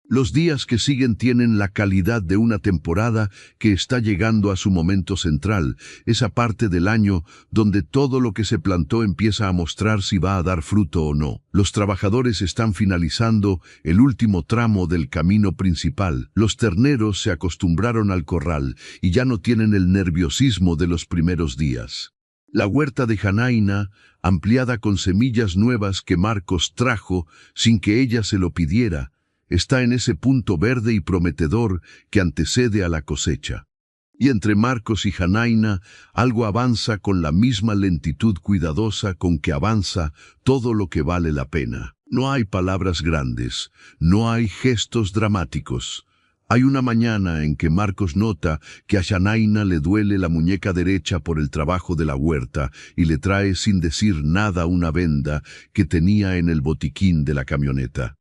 Los días que siguen tienen la calidad de una temporada que está llegando a su momento central, esa parte del año donde todo lo que se plantó empieza a mostrar si va a dar fruto o no. Los trabajadores están finalizando el último tramo del camino principal. Los terneros se acostumbraron al corral y ya no tienen el nerviosismo de los primeros días. La huerta de Janaina, ampliada con semillas nuevas que Marcos trajo sin que ella se lo pidiera, está en ese punto verde y prometedor que antecede a la cosecha. Y entre Marcos y Janaina, algo avanza con la misma lentitud cuidadosa con que avanza todo lo que vale la pena. No hay palabras grandes, no hay gestos dramáticos. Hay una mañana en que Marcos nota que a Janaina le duele la muñeca derecha por el trabajo de la huerta y le trae sin decir nada una venda que tenía en el botiquín de la camioneta.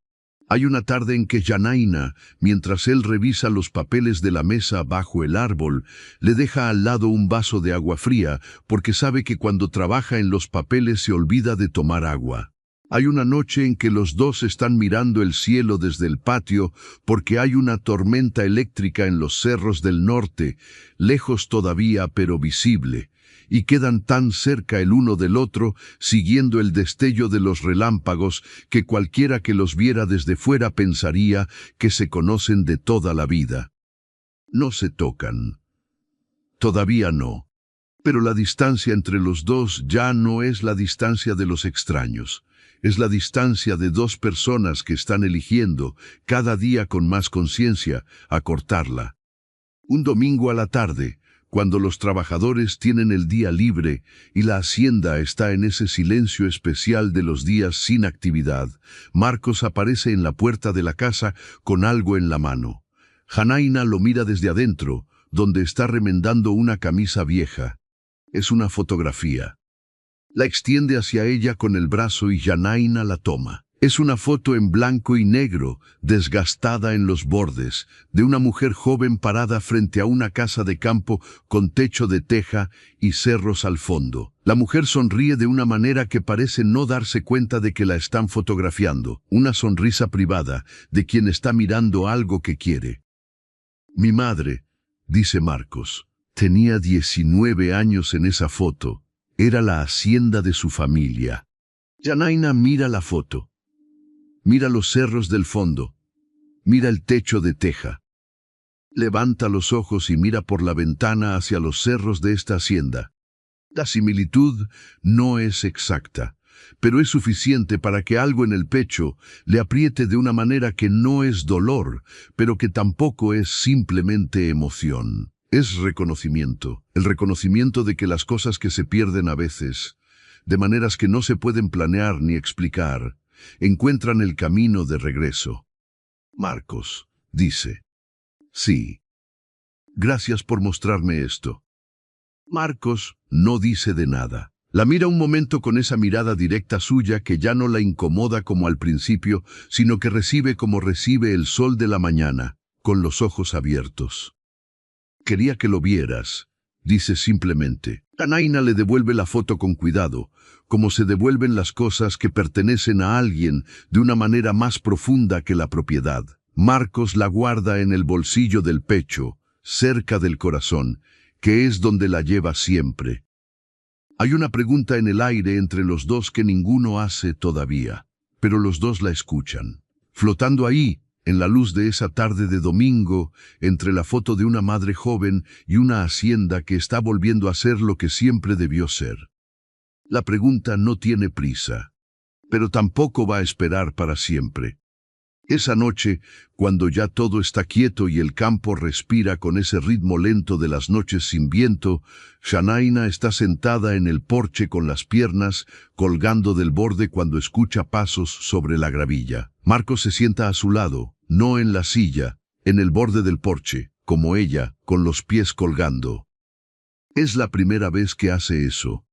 Hay una tarde en que Yanaina, mientras él revisa los papeles de la mesa bajo el árbol, le deja al lado un vaso de agua fría porque sabe que cuando trabaja en los papeles se olvida de tomar agua. Hay una noche en que los dos están mirando el cielo desde el patio porque hay una tormenta eléctrica en los cerros del norte, lejos todavía pero visible, y quedan tan cerca el uno del otro, siguiendo el destello de los relámpagos, que cualquiera que los viera desde fuera pensaría que se conocen de toda la vida. No se tocan. Todavía no. Pero la distancia entre los dos ya no es la distancia de los extraños. Es la distancia de 2 personas que están eligiendo, cada día con más conciencia, acortarla. Un domingo a la tarde, cuando los trabajadores tienen el día libre y la hacienda está en ese silencio especial de los días sin actividad, Marcos aparece en la puerta de la casa con algo en la mano. Janaina lo mira desde adentro, donde está remendando una camisa vieja. Es una fotografía. La extiende hacia ella con el brazo y Yanaina la toma. Es una foto en blanco y negro, desgastada en los bordes, de una mujer joven parada frente a una casa de campo con techo de teja y cerros al fondo. La mujer sonríe de una manera que parece no darse cuenta de que la están fotografiando, una sonrisa privada de quien está mirando algo que quiere. Mi madre, dice Marcos, tenía 19 años en esa foto. Era la hacienda de su familia. Yanaina mira la foto. Mira los cerros del fondo. Mira el techo de teja. Levanta los ojos y mira por la ventana hacia los cerros de esta hacienda. La similitud no es exacta, pero es suficiente para que algo en el pecho le apriete de una manera que no es dolor, pero que tampoco es simplemente emoción. Es reconocimiento, el reconocimiento de que las cosas que se pierden a veces, de maneras que no se pueden planear ni explicar, encuentran el camino de regreso. Marcos dice, sí. Gracias por mostrarme esto. Marcos no dice de nada. La mira un momento con esa mirada directa suya que ya no la incomoda como al principio, sino que recibe como recibe el sol de la mañana, con los ojos abiertos. Quería que lo vieras, dice simplemente. Yanaina le devuelve la foto con cuidado, como se devuelven las cosas que pertenecen a alguien de una manera más profunda que la propiedad. Marcos la guarda en el bolsillo del pecho, cerca del corazón, que es donde la lleva siempre. Hay una pregunta en el aire entre los dos que ninguno hace todavía, pero los dos la escuchan. Flotando ahí, en la luz de esa tarde de domingo, entre la foto de una madre joven y una hacienda que está volviendo a ser lo que siempre debió ser. La pregunta no tiene prisa, pero tampoco va a esperar para siempre. Esa noche, cuando ya todo está quieto y el campo respira con ese ritmo lento de las noches sin viento, Yanaina está sentada en el porche con las piernas colgando del borde cuando escucha pasos sobre la gravilla. Marcos se sienta a su lado, no en la silla, en el borde del porche, como ella, con los pies colgando. Es la primera vez que hace eso.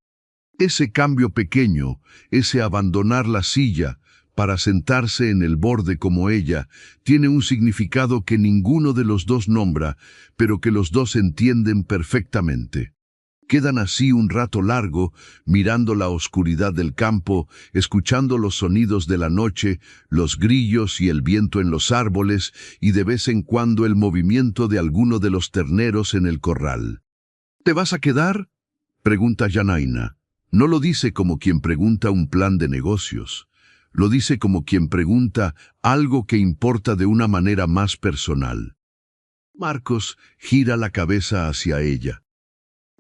Ese cambio pequeño, ese abandonar la silla, para sentarse en el borde como ella, tiene un significado que ninguno de los dos nombra, pero que los dos entienden perfectamente. Quedan así un rato largo, mirando la oscuridad del campo, escuchando los sonidos de la noche, los grillos y el viento en los árboles, y de vez en cuando el movimiento de alguno de los terneros en el corral. ¿Te vas a quedar?, pregunta Yanaina. No lo dice como quien pregunta un plan de negocios. Lo dice como quien pregunta algo que importa de una manera más personal. Marcos gira la cabeza hacia ella.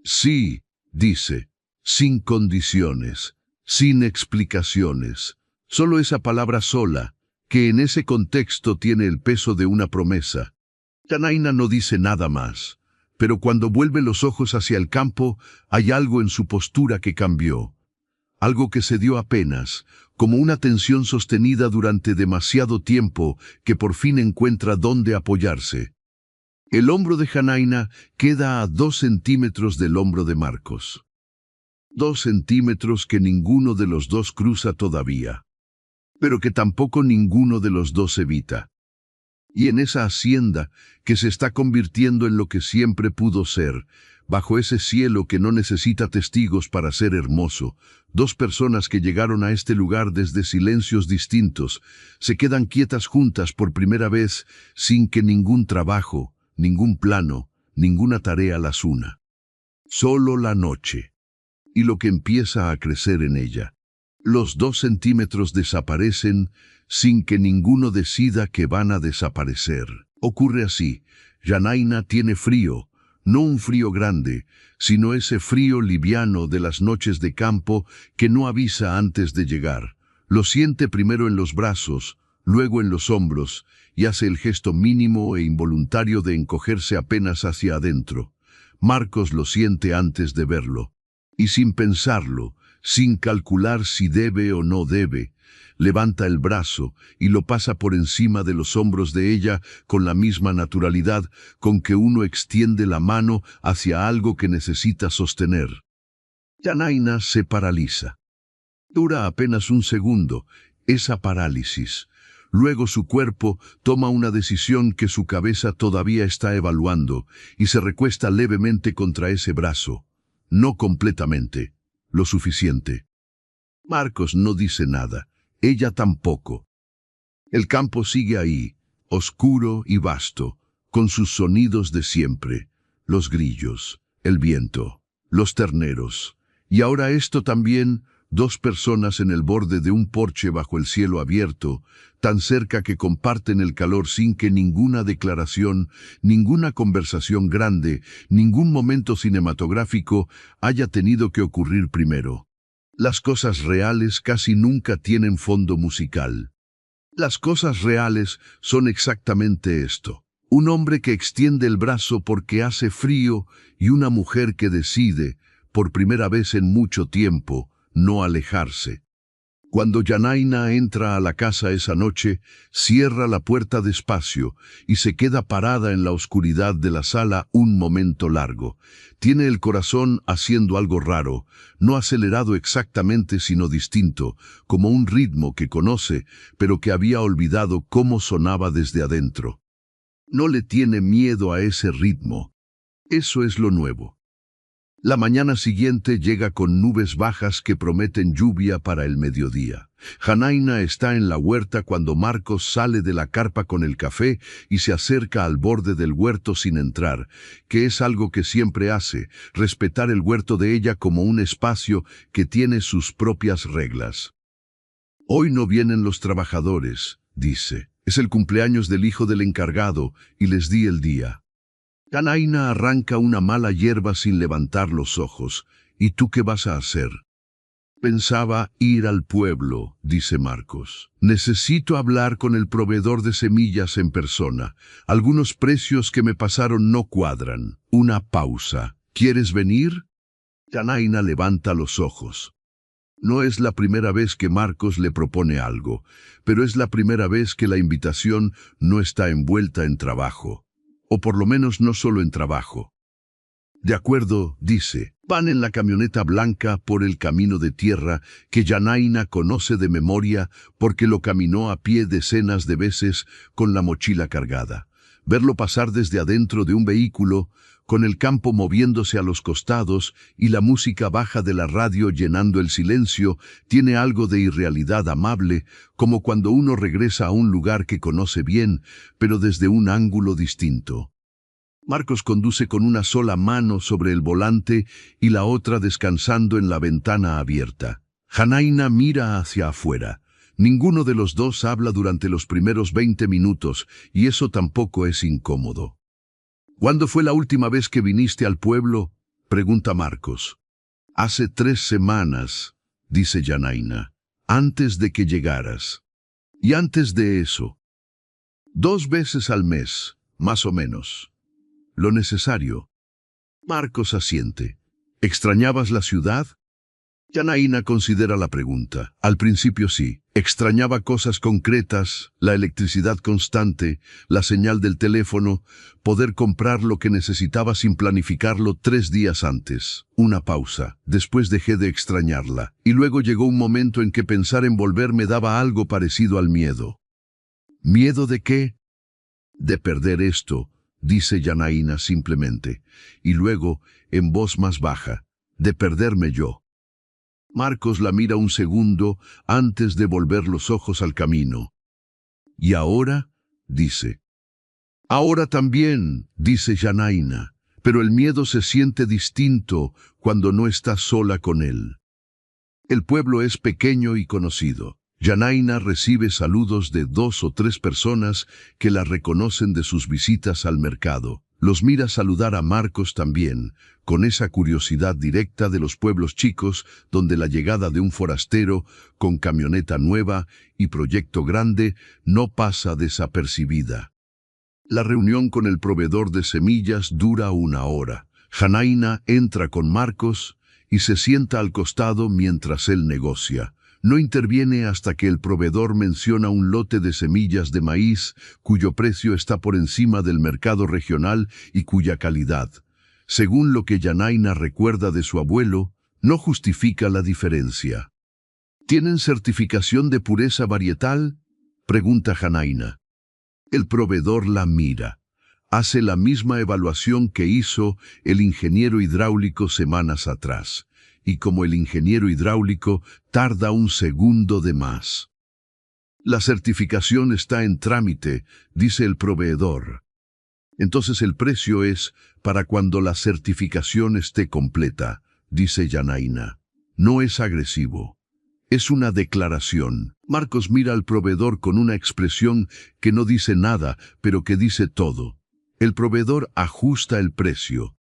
Sí, dice, sin condiciones, sin explicaciones. Solo esa palabra sola, que en ese contexto tiene el peso de una promesa. Yanaina no dice nada más, pero cuando vuelve los ojos hacia el campo, hay algo en su postura que cambió. Algo que se dio apenas, como una tensión sostenida durante demasiado tiempo que por fin encuentra dónde apoyarse. El hombro de Yanaina queda a 2 centímetros del hombro de Marcos. 2 centímetros que ninguno de los dos cruza todavía, pero que tampoco ninguno de los dos evita. Y en esa hacienda que se está convirtiendo en lo que siempre pudo ser, bajo ese cielo que no necesita testigos para ser hermoso, 2 personas que llegaron a este lugar desde silencios distintos, se quedan quietas juntas por primera vez sin que ningún trabajo, ningún plano, ninguna tarea las una. Solo la noche, y lo que empieza a crecer en ella. Los 2 centímetros desaparecen sin que ninguno decida que van a desaparecer. Ocurre así. Yanaina tiene frío, no un frío grande, sino ese frío liviano de las noches de campo que no avisa antes de llegar. Lo siente primero en los brazos, luego en los hombros, y hace el gesto mínimo e involuntario de encogerse apenas hacia adentro. Marcos lo siente antes de verlo, y sin pensarlo, sin calcular si debe o no debe, levanta el brazo y lo pasa por encima de los hombros de ella con la misma naturalidad con que uno extiende la mano hacia algo que necesita sostener. Yanaina se paraliza. Dura apenas un segundo esa parálisis. Luego su cuerpo toma una decisión que su cabeza todavía está evaluando y se recuesta levemente contra ese brazo. No completamente, lo suficiente. Marcos no dice nada, ella tampoco. El campo sigue ahí, oscuro y vasto, con sus sonidos de siempre, los grillos, el viento, los terneros. Y ahora esto también, dos personas en el borde de un porche bajo el cielo abierto, tan cerca que comparten el calor sin que ninguna declaración, ninguna conversación grande, ningún momento cinematográfico haya tenido que ocurrir primero. Las cosas reales casi nunca tienen fondo musical. Las cosas reales son exactamente esto. Un hombre que extiende el brazo porque hace frío y una mujer que decide, por primera vez en mucho tiempo, no alejarse. Cuando Yanaina entra a la casa esa noche, cierra la puerta despacio y se queda parada en la oscuridad de la sala un momento largo. Tiene el corazón haciendo algo raro, no acelerado exactamente sino distinto, como un ritmo que conoce, pero que había olvidado cómo sonaba desde adentro. No le tiene miedo a ese ritmo. Eso es lo nuevo. La mañana siguiente llega con nubes bajas que prometen lluvia para el mediodía. Yanaina está en la huerta cuando Marcos sale de la carpa con el café y se acerca al borde del huerto sin entrar, que es algo que siempre hace, respetar el huerto de ella como un espacio que tiene sus propias reglas. Hoy no vienen los trabajadores, dice. Es el cumpleaños del hijo del encargado y les di el día. Yanaina arranca una mala hierba sin levantar los ojos. ¿Y tú qué vas a hacer? Pensaba ir al pueblo, dice Marcos. Necesito hablar con el proveedor de semillas en persona. Algunos precios que me pasaron no cuadran. Una pausa. ¿Quieres venir? Yanaina levanta los ojos. No es la primera vez que Marcos le propone algo, pero es la primera vez que la invitación no está envuelta en trabajo. O por lo menos no solo en trabajo. De acuerdo, dice, van en la camioneta blanca por el camino de tierra que Yanaina conoce de memoria porque lo caminó a pie decenas de veces con la mochila cargada. Verlo pasar desde adentro de un vehículo, con el campo moviéndose a los costados y la música baja de la radio llenando el silencio, tiene algo de irrealidad amable, como cuando uno regresa a un lugar que conoce bien, pero desde un ángulo distinto. Marcos conduce con una sola mano sobre el volante y la otra descansando en la ventana abierta. Yanaina mira hacia afuera. Ninguno de los dos habla durante los primeros 20 minutos, y eso tampoco es incómodo. ¿Cuándo fue la última vez que viniste al pueblo?, pregunta Marcos. Hace 3 semanas, dice Yanaina, antes de que llegaras. Y antes de eso, 2 veces al mes, más o menos. Lo necesario. Marcos asiente. ¿Extrañabas la ciudad? Yanaina considera la pregunta. Al principio sí. Extrañaba cosas concretas, la electricidad constante, la señal del teléfono, poder comprar lo que necesitaba sin planificarlo 3 días antes. Una pausa. Después dejé de extrañarla. Y luego llegó un momento en que pensar en volver me daba algo parecido al miedo. ¿Miedo de qué? De perder esto, dice Yanaina simplemente. Y luego, en voz más baja, de perderme yo. Marcos la mira un segundo antes de volver los ojos al camino. ¿Y ahora? Dice. Ahora también, dice Yanaina, pero el miedo se siente distinto cuando no está sola con él. El pueblo es pequeño y conocido. Yanaina recibe saludos de 2 o 3 personas que la reconocen de sus visitas al mercado. Los mira saludar a Marcos también, con esa curiosidad directa de los pueblos chicos donde la llegada de un forastero con camioneta nueva y proyecto grande no pasa desapercibida. La reunión con el proveedor de semillas dura 1 hora. Yanaina entra con Marcos y se sienta al costado mientras él negocia. No interviene hasta que el proveedor menciona un lote de semillas de maíz cuyo precio está por encima del mercado regional y cuya calidad, según lo que Yanaina recuerda de su abuelo, no justifica la diferencia. ¿Tienen certificación de pureza varietal?, pregunta Janaína. El proveedor la mira. Hace la misma evaluación que hizo el ingeniero hidráulico semanas atrás. Y como el ingeniero hidráulico tarda un segundo de más. La certificación está en trámite, dice el proveedor. Entonces el precio es para cuando la certificación esté completa, dice Janaína. No es agresivo. Es una declaración. Marcos mira al proveedor con una expresión que no dice nada, pero que dice todo. El proveedor ajusta el precio.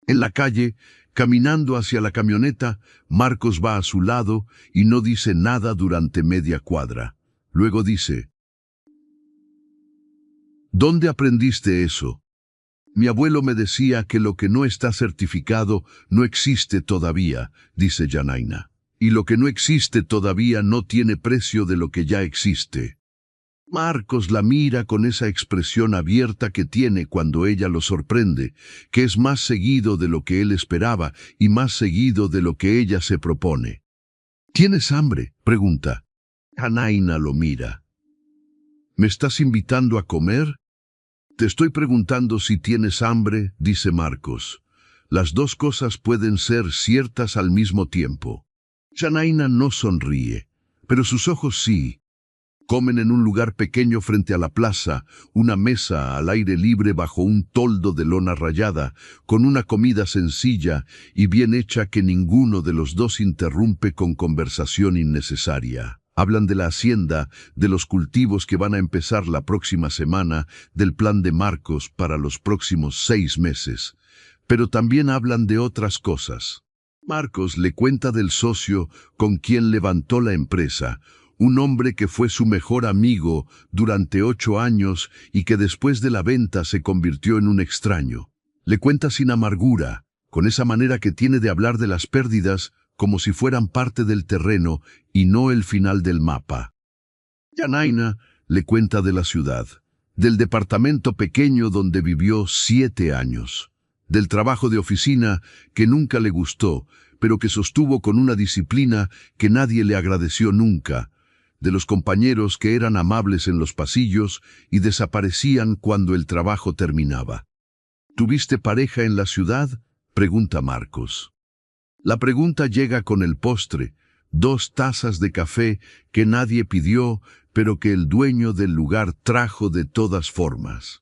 En la calle, caminando hacia la camioneta, Marcos va a su lado y no dice nada durante media cuadra. Luego dice: ¿Dónde aprendiste eso? Mi abuelo me decía que lo que no está certificado no existe todavía, dice Janaína. Y lo que no existe todavía no tiene precio de lo que ya existe. Marcos la mira con esa expresión abierta que tiene cuando ella lo sorprende, que es más seguido de lo que él esperaba y más seguido de lo que ella se propone. ¿Tienes hambre?, pregunta. Janaína lo mira. ¿Me estás invitando a comer? Te estoy preguntando si tienes hambre, dice Marcos. Las dos cosas pueden ser ciertas al mismo tiempo. Janaína no sonríe, pero sus ojos sí. Comen en un lugar pequeño frente a la plaza, una mesa al aire libre bajo un toldo de lona rayada, con una comida sencilla y bien hecha que ninguno de los dos interrumpe con conversación innecesaria. Hablan de la hacienda, de los cultivos que van a empezar la próxima semana, del plan de Marcos para los próximos 6 meses. Pero también hablan de otras cosas. Marcos le cuenta del socio con quien levantó la empresa, un hombre que fue su mejor amigo durante 8 años y que después de la venta se convirtió en un extraño. Le cuenta sin amargura, con esa manera que tiene de hablar de las pérdidas como si fueran parte del terreno y no el final del mapa. Janaína le cuenta de la ciudad, del departamento pequeño donde vivió 7 años. Del trabajo de oficina que nunca le gustó, pero que sostuvo con una disciplina que nadie le agradeció nunca, de los compañeros que eran amables en los pasillos y desaparecían cuando el trabajo terminaba. ¿Tuviste pareja en la ciudad?, pregunta Marcos. La pregunta llega con el postre, 2 tazas de café que nadie pidió, pero que el dueño del lugar trajo de todas formas.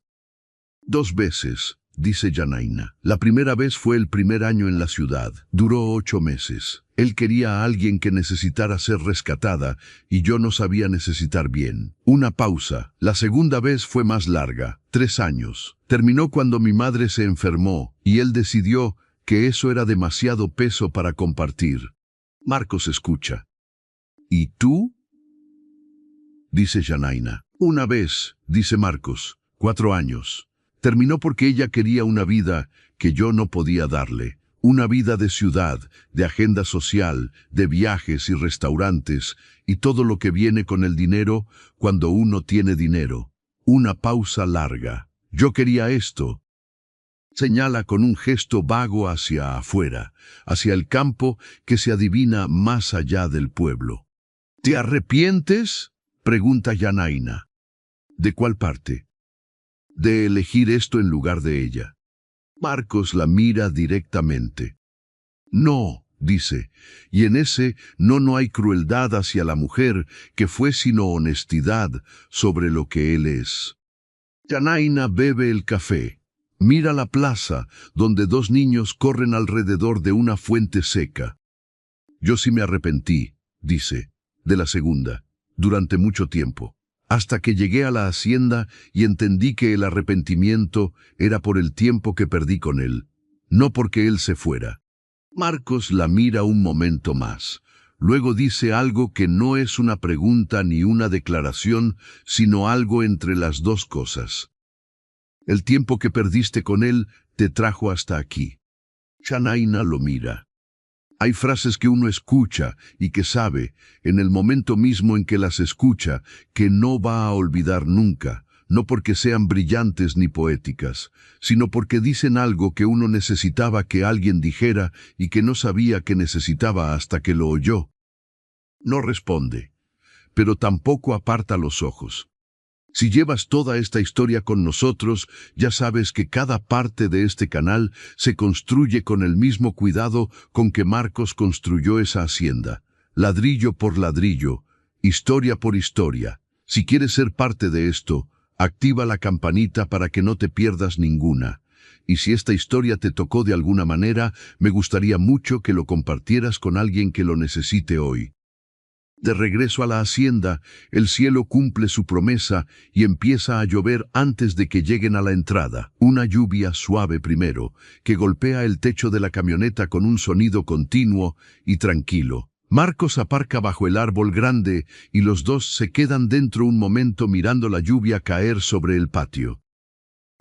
2 veces, dice Janaína. La primera vez fue el primer año en la ciudad. Duró 8 meses. Él quería a alguien que necesitara ser rescatada y yo no sabía necesitar bien. Una pausa. La segunda vez fue más larga, 3 años. Terminó cuando mi madre se enfermó y él decidió que eso era demasiado peso para compartir. Marcos escucha. ¿Y tú?, dice Janaína. Una vez, dice Marcos, 4 años. Terminó porque ella quería una vida que yo no podía darle. Una vida de ciudad, de agenda social, de viajes y restaurantes, y todo lo que viene con el dinero cuando uno tiene dinero. Una pausa larga. Yo quería esto. Señala con un gesto vago hacia afuera, hacia el campo que se adivina más allá del pueblo. ¿Te arrepientes?, pregunta Janaína. ¿De cuál parte? De elegir esto en lugar de ella. Marcos la mira directamente. No, dice, y en ese no hay crueldad hacia la mujer que fue sino honestidad sobre lo que él es. Janaína bebe el café. Mira la plaza, donde 2 niños corren alrededor de una fuente seca. Yo sí me arrepentí, dice, de la segunda, durante mucho tiempo, hasta que llegué a la hacienda y entendí que el arrepentimiento era por el tiempo que perdí con él, no porque él se fuera. Marcos la mira un momento más. Luego dice algo que no es una pregunta ni una declaración, sino algo entre las 2 cosas. El tiempo que perdiste con él te trajo hasta aquí. Janaína lo mira. Hay frases que uno escucha y que sabe, en el momento mismo en que las escucha, que no va a olvidar nunca, no porque sean brillantes ni poéticas, sino porque dicen algo que uno necesitaba que alguien dijera y que no sabía que necesitaba hasta que lo oyó. No responde, pero tampoco aparta los ojos. Si llevas toda esta historia con nosotros, ya sabes que cada parte de este canal se construye con el mismo cuidado con que Marcos construyó esa hacienda, ladrillo por ladrillo, historia por historia. Si quieres ser parte de esto, activa la campanita para que no te pierdas ninguna. Y si esta historia te tocó de alguna manera, me gustaría mucho que lo compartieras con alguien que lo necesite hoy. De regreso a la hacienda, el cielo cumple su promesa y empieza a llover antes de que lleguen a la entrada. Una lluvia suave primero, que golpea el techo de la camioneta con un sonido continuo y tranquilo. Marcos aparca bajo el árbol grande y los dos se quedan dentro un momento mirando la lluvia caer sobre el patio.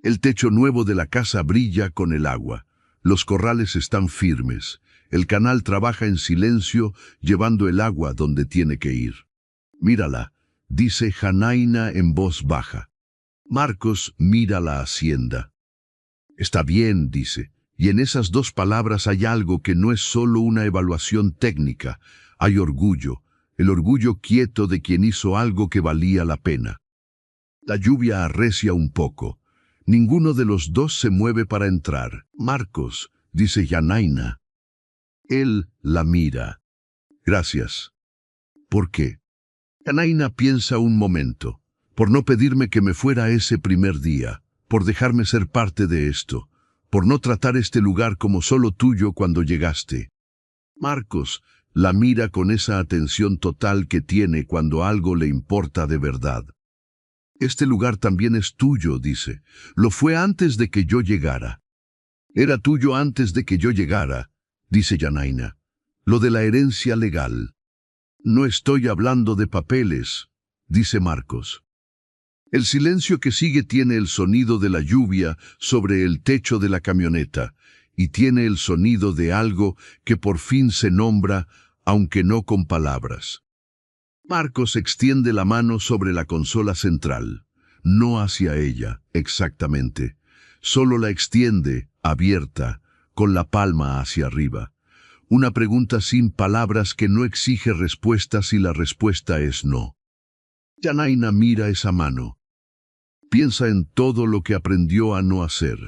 El techo nuevo de la casa brilla con el agua. Los corrales están firmes. El canal trabaja en silencio, llevando el agua donde tiene que ir. «Mírala», dice Janaina en voz baja. Marcos mira la hacienda. «Está bien», dice, y en esas dos palabras hay algo que no es solo una evaluación técnica. Hay orgullo, el orgullo quieto de quien hizo algo que valía la pena. La lluvia arrecia un poco. Ninguno de los dos se mueve para entrar. «Marcos», dice Janaina. Él la mira. «Gracias». «¿Por qué?» Janaina piensa un momento. «Por no pedirme que me fuera ese primer día, por dejarme ser parte de esto, por no tratar este lugar como solo tuyo cuando llegaste». Marcos la mira con esa atención total que tiene cuando algo le importa de verdad. «Este lugar también es tuyo», dice. «Lo fue antes de que yo llegara». «Era tuyo antes de que yo llegara», dice Janaina. «Lo de la herencia legal». «No estoy hablando de papeles», dice Marcos. El silencio que sigue tiene el sonido de la lluvia sobre el techo de la camioneta y tiene el sonido de algo que por fin se nombra, aunque no con palabras. Marcos extiende la mano sobre la consola central, no hacia ella, exactamente. Solo la extiende, abierta, con la palma hacia arriba. Una pregunta sin palabras que no exige respuesta si la respuesta es no. Janaina mira esa mano. Piensa en todo lo que aprendió a no hacer,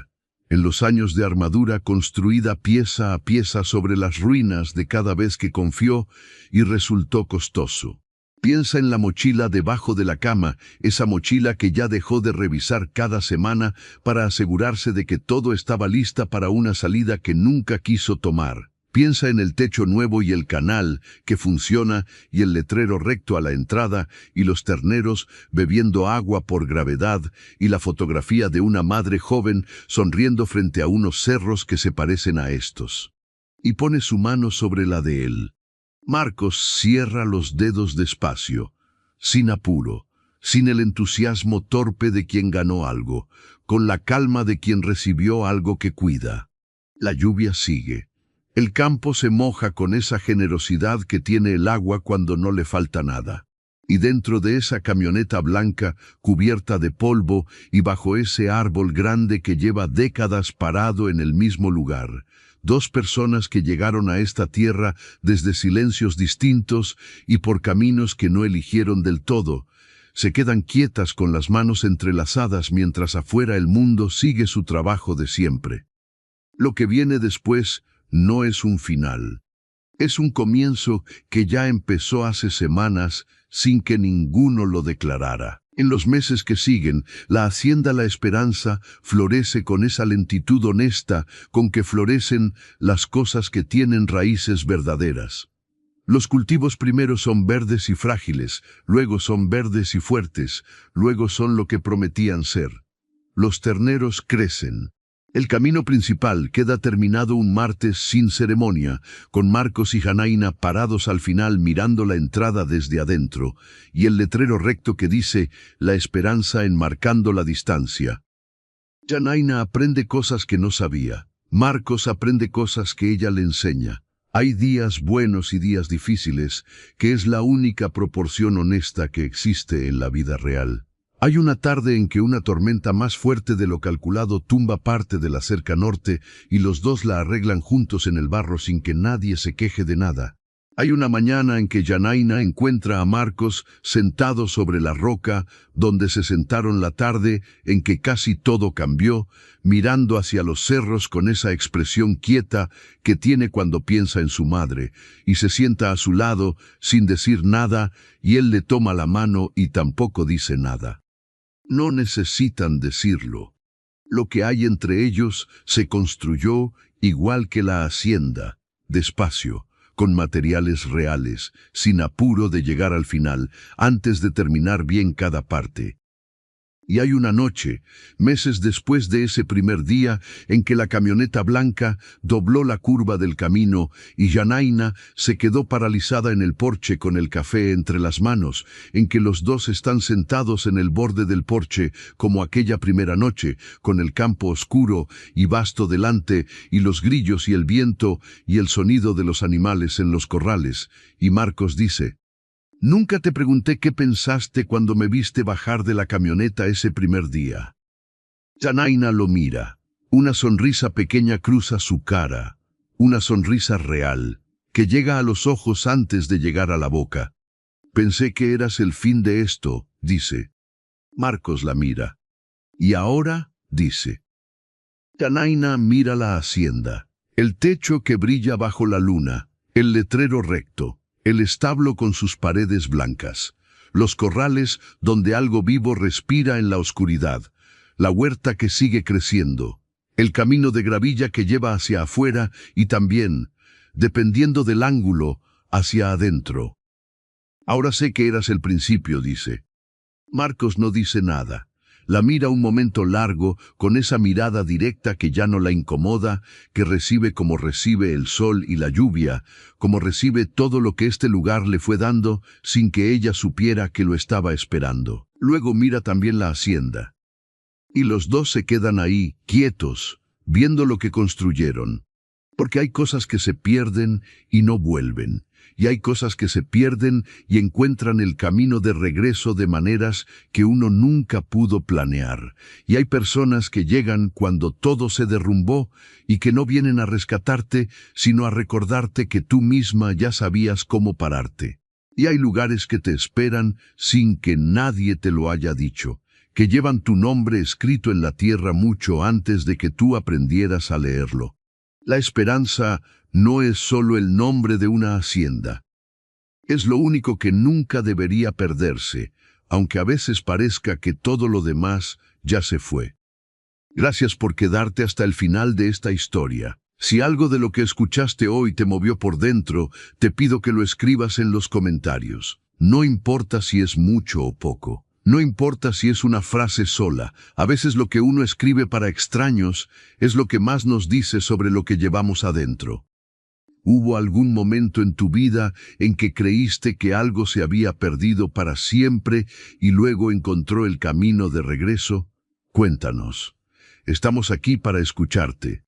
en los años de armadura construida pieza a pieza sobre las ruinas de cada vez que confió y resultó costoso. Piensa en la mochila debajo de la cama, esa mochila que ya dejó de revisar cada semana para asegurarse de que todo estaba lista para una salida que nunca quiso tomar. Piensa en el techo nuevo y el canal que funciona y el letrero recto a la entrada y los terneros bebiendo agua por gravedad y la fotografía de una madre joven sonriendo frente a unos cerros que se parecen a estos. Y pone su mano sobre la de él. Marcos cierra los dedos despacio, sin apuro, sin el entusiasmo torpe de quien ganó algo, con la calma de quien recibió algo que cuida. La lluvia sigue. El campo se moja con esa generosidad que tiene el agua cuando no le falta nada. Y dentro de esa camioneta blanca, cubierta de polvo, y bajo ese árbol grande que lleva décadas parado en el mismo lugar, dos personas que llegaron a esta tierra desde silencios distintos y por caminos que no eligieron del todo, se quedan quietas con las manos entrelazadas mientras afuera el mundo sigue su trabajo de siempre. Lo que viene después no es un final. Es un comienzo que ya empezó hace semanas sin que ninguno lo declarara. En los meses que siguen, la hacienda La Esperanza florece con esa lentitud honesta con que florecen las cosas que tienen raíces verdaderas. Los cultivos primero son verdes y frágiles, luego son verdes y fuertes, luego son lo que prometían ser. Los terneros crecen. El camino principal queda terminado un martes sin ceremonia, con Marcos y Janaina parados al final mirando la entrada desde adentro, y el letrero recto que dice La Esperanza enmarcando la distancia. Janaina aprende cosas que no sabía. Marcos aprende cosas que ella le enseña. Hay días buenos y días difíciles, que es la única proporción honesta que existe en la vida real. Hay una tarde en que una tormenta más fuerte de lo calculado tumba parte de la cerca norte y los dos la arreglan juntos en el barro sin que nadie se queje de nada. Hay una mañana en que Janaina encuentra a Marcos sentado sobre la roca donde se sentaron la tarde en que casi todo cambió, mirando hacia los cerros con esa expresión quieta que tiene cuando piensa en su madre, y se sienta a su lado sin decir nada, y él le toma la mano y tampoco dice nada. No necesitan decirlo. Lo que hay entre ellos se construyó igual que la hacienda, despacio, con materiales reales, sin apuro de llegar al final, antes de terminar bien cada parte. Y hay una noche, meses después de ese primer día, en que la camioneta blanca dobló la curva del camino y Janaina se quedó paralizada en el porche con el café entre las manos, en que los dos están sentados en el borde del porche, como aquella primera noche, con el campo oscuro y vasto delante, y los grillos y el viento y el sonido de los animales en los corrales. Y Marcos dice: «Nunca te pregunté qué pensaste cuando me viste bajar de la camioneta ese primer día». Janaina lo mira. Una sonrisa pequeña cruza su cara. Una sonrisa real, que llega a los ojos antes de llegar a la boca. «Pensé que eras el fin de esto», dice. Marcos la mira. «¿Y ahora?», dice. Janaina mira la hacienda. El techo que brilla bajo la luna. El letrero recto. El establo con sus paredes blancas, los corrales donde algo vivo respira en la oscuridad, la huerta que sigue creciendo, el camino de gravilla que lleva hacia afuera y también, dependiendo del ángulo, hacia adentro. «Ahora sé que eras el principio», dice. Marcos no dice nada. La mira un momento largo, con esa mirada directa que ya no la incomoda, que recibe como recibe el sol y la lluvia, como recibe todo lo que este lugar le fue dando, sin que ella supiera que lo estaba esperando. Luego mira también la hacienda. Y los dos se quedan ahí, quietos, viendo lo que construyeron. Porque hay cosas que se pierden y no vuelven. Y hay cosas que se pierden y encuentran el camino de regreso de maneras que uno nunca pudo planear. Y hay personas que llegan cuando todo se derrumbó y que no vienen a rescatarte, sino a recordarte que tú misma ya sabías cómo pararte. Y hay lugares que te esperan sin que nadie te lo haya dicho, que llevan tu nombre escrito en la tierra mucho antes de que tú aprendieras a leerlo. La esperanza no es solo el nombre de una hacienda. Es lo único que nunca debería perderse, aunque a veces parezca que todo lo demás ya se fue. Gracias por quedarte hasta el final de esta historia. Si algo de lo que escuchaste hoy te movió por dentro, te pido que lo escribas en los comentarios. No importa si es mucho o poco. No importa si es una frase sola, a veces lo que uno escribe para extraños es lo que más nos dice sobre lo que llevamos adentro. ¿Hubo algún momento en tu vida en que creíste que algo se había perdido para siempre y luego encontró el camino de regreso? Cuéntanos. Estamos aquí para escucharte.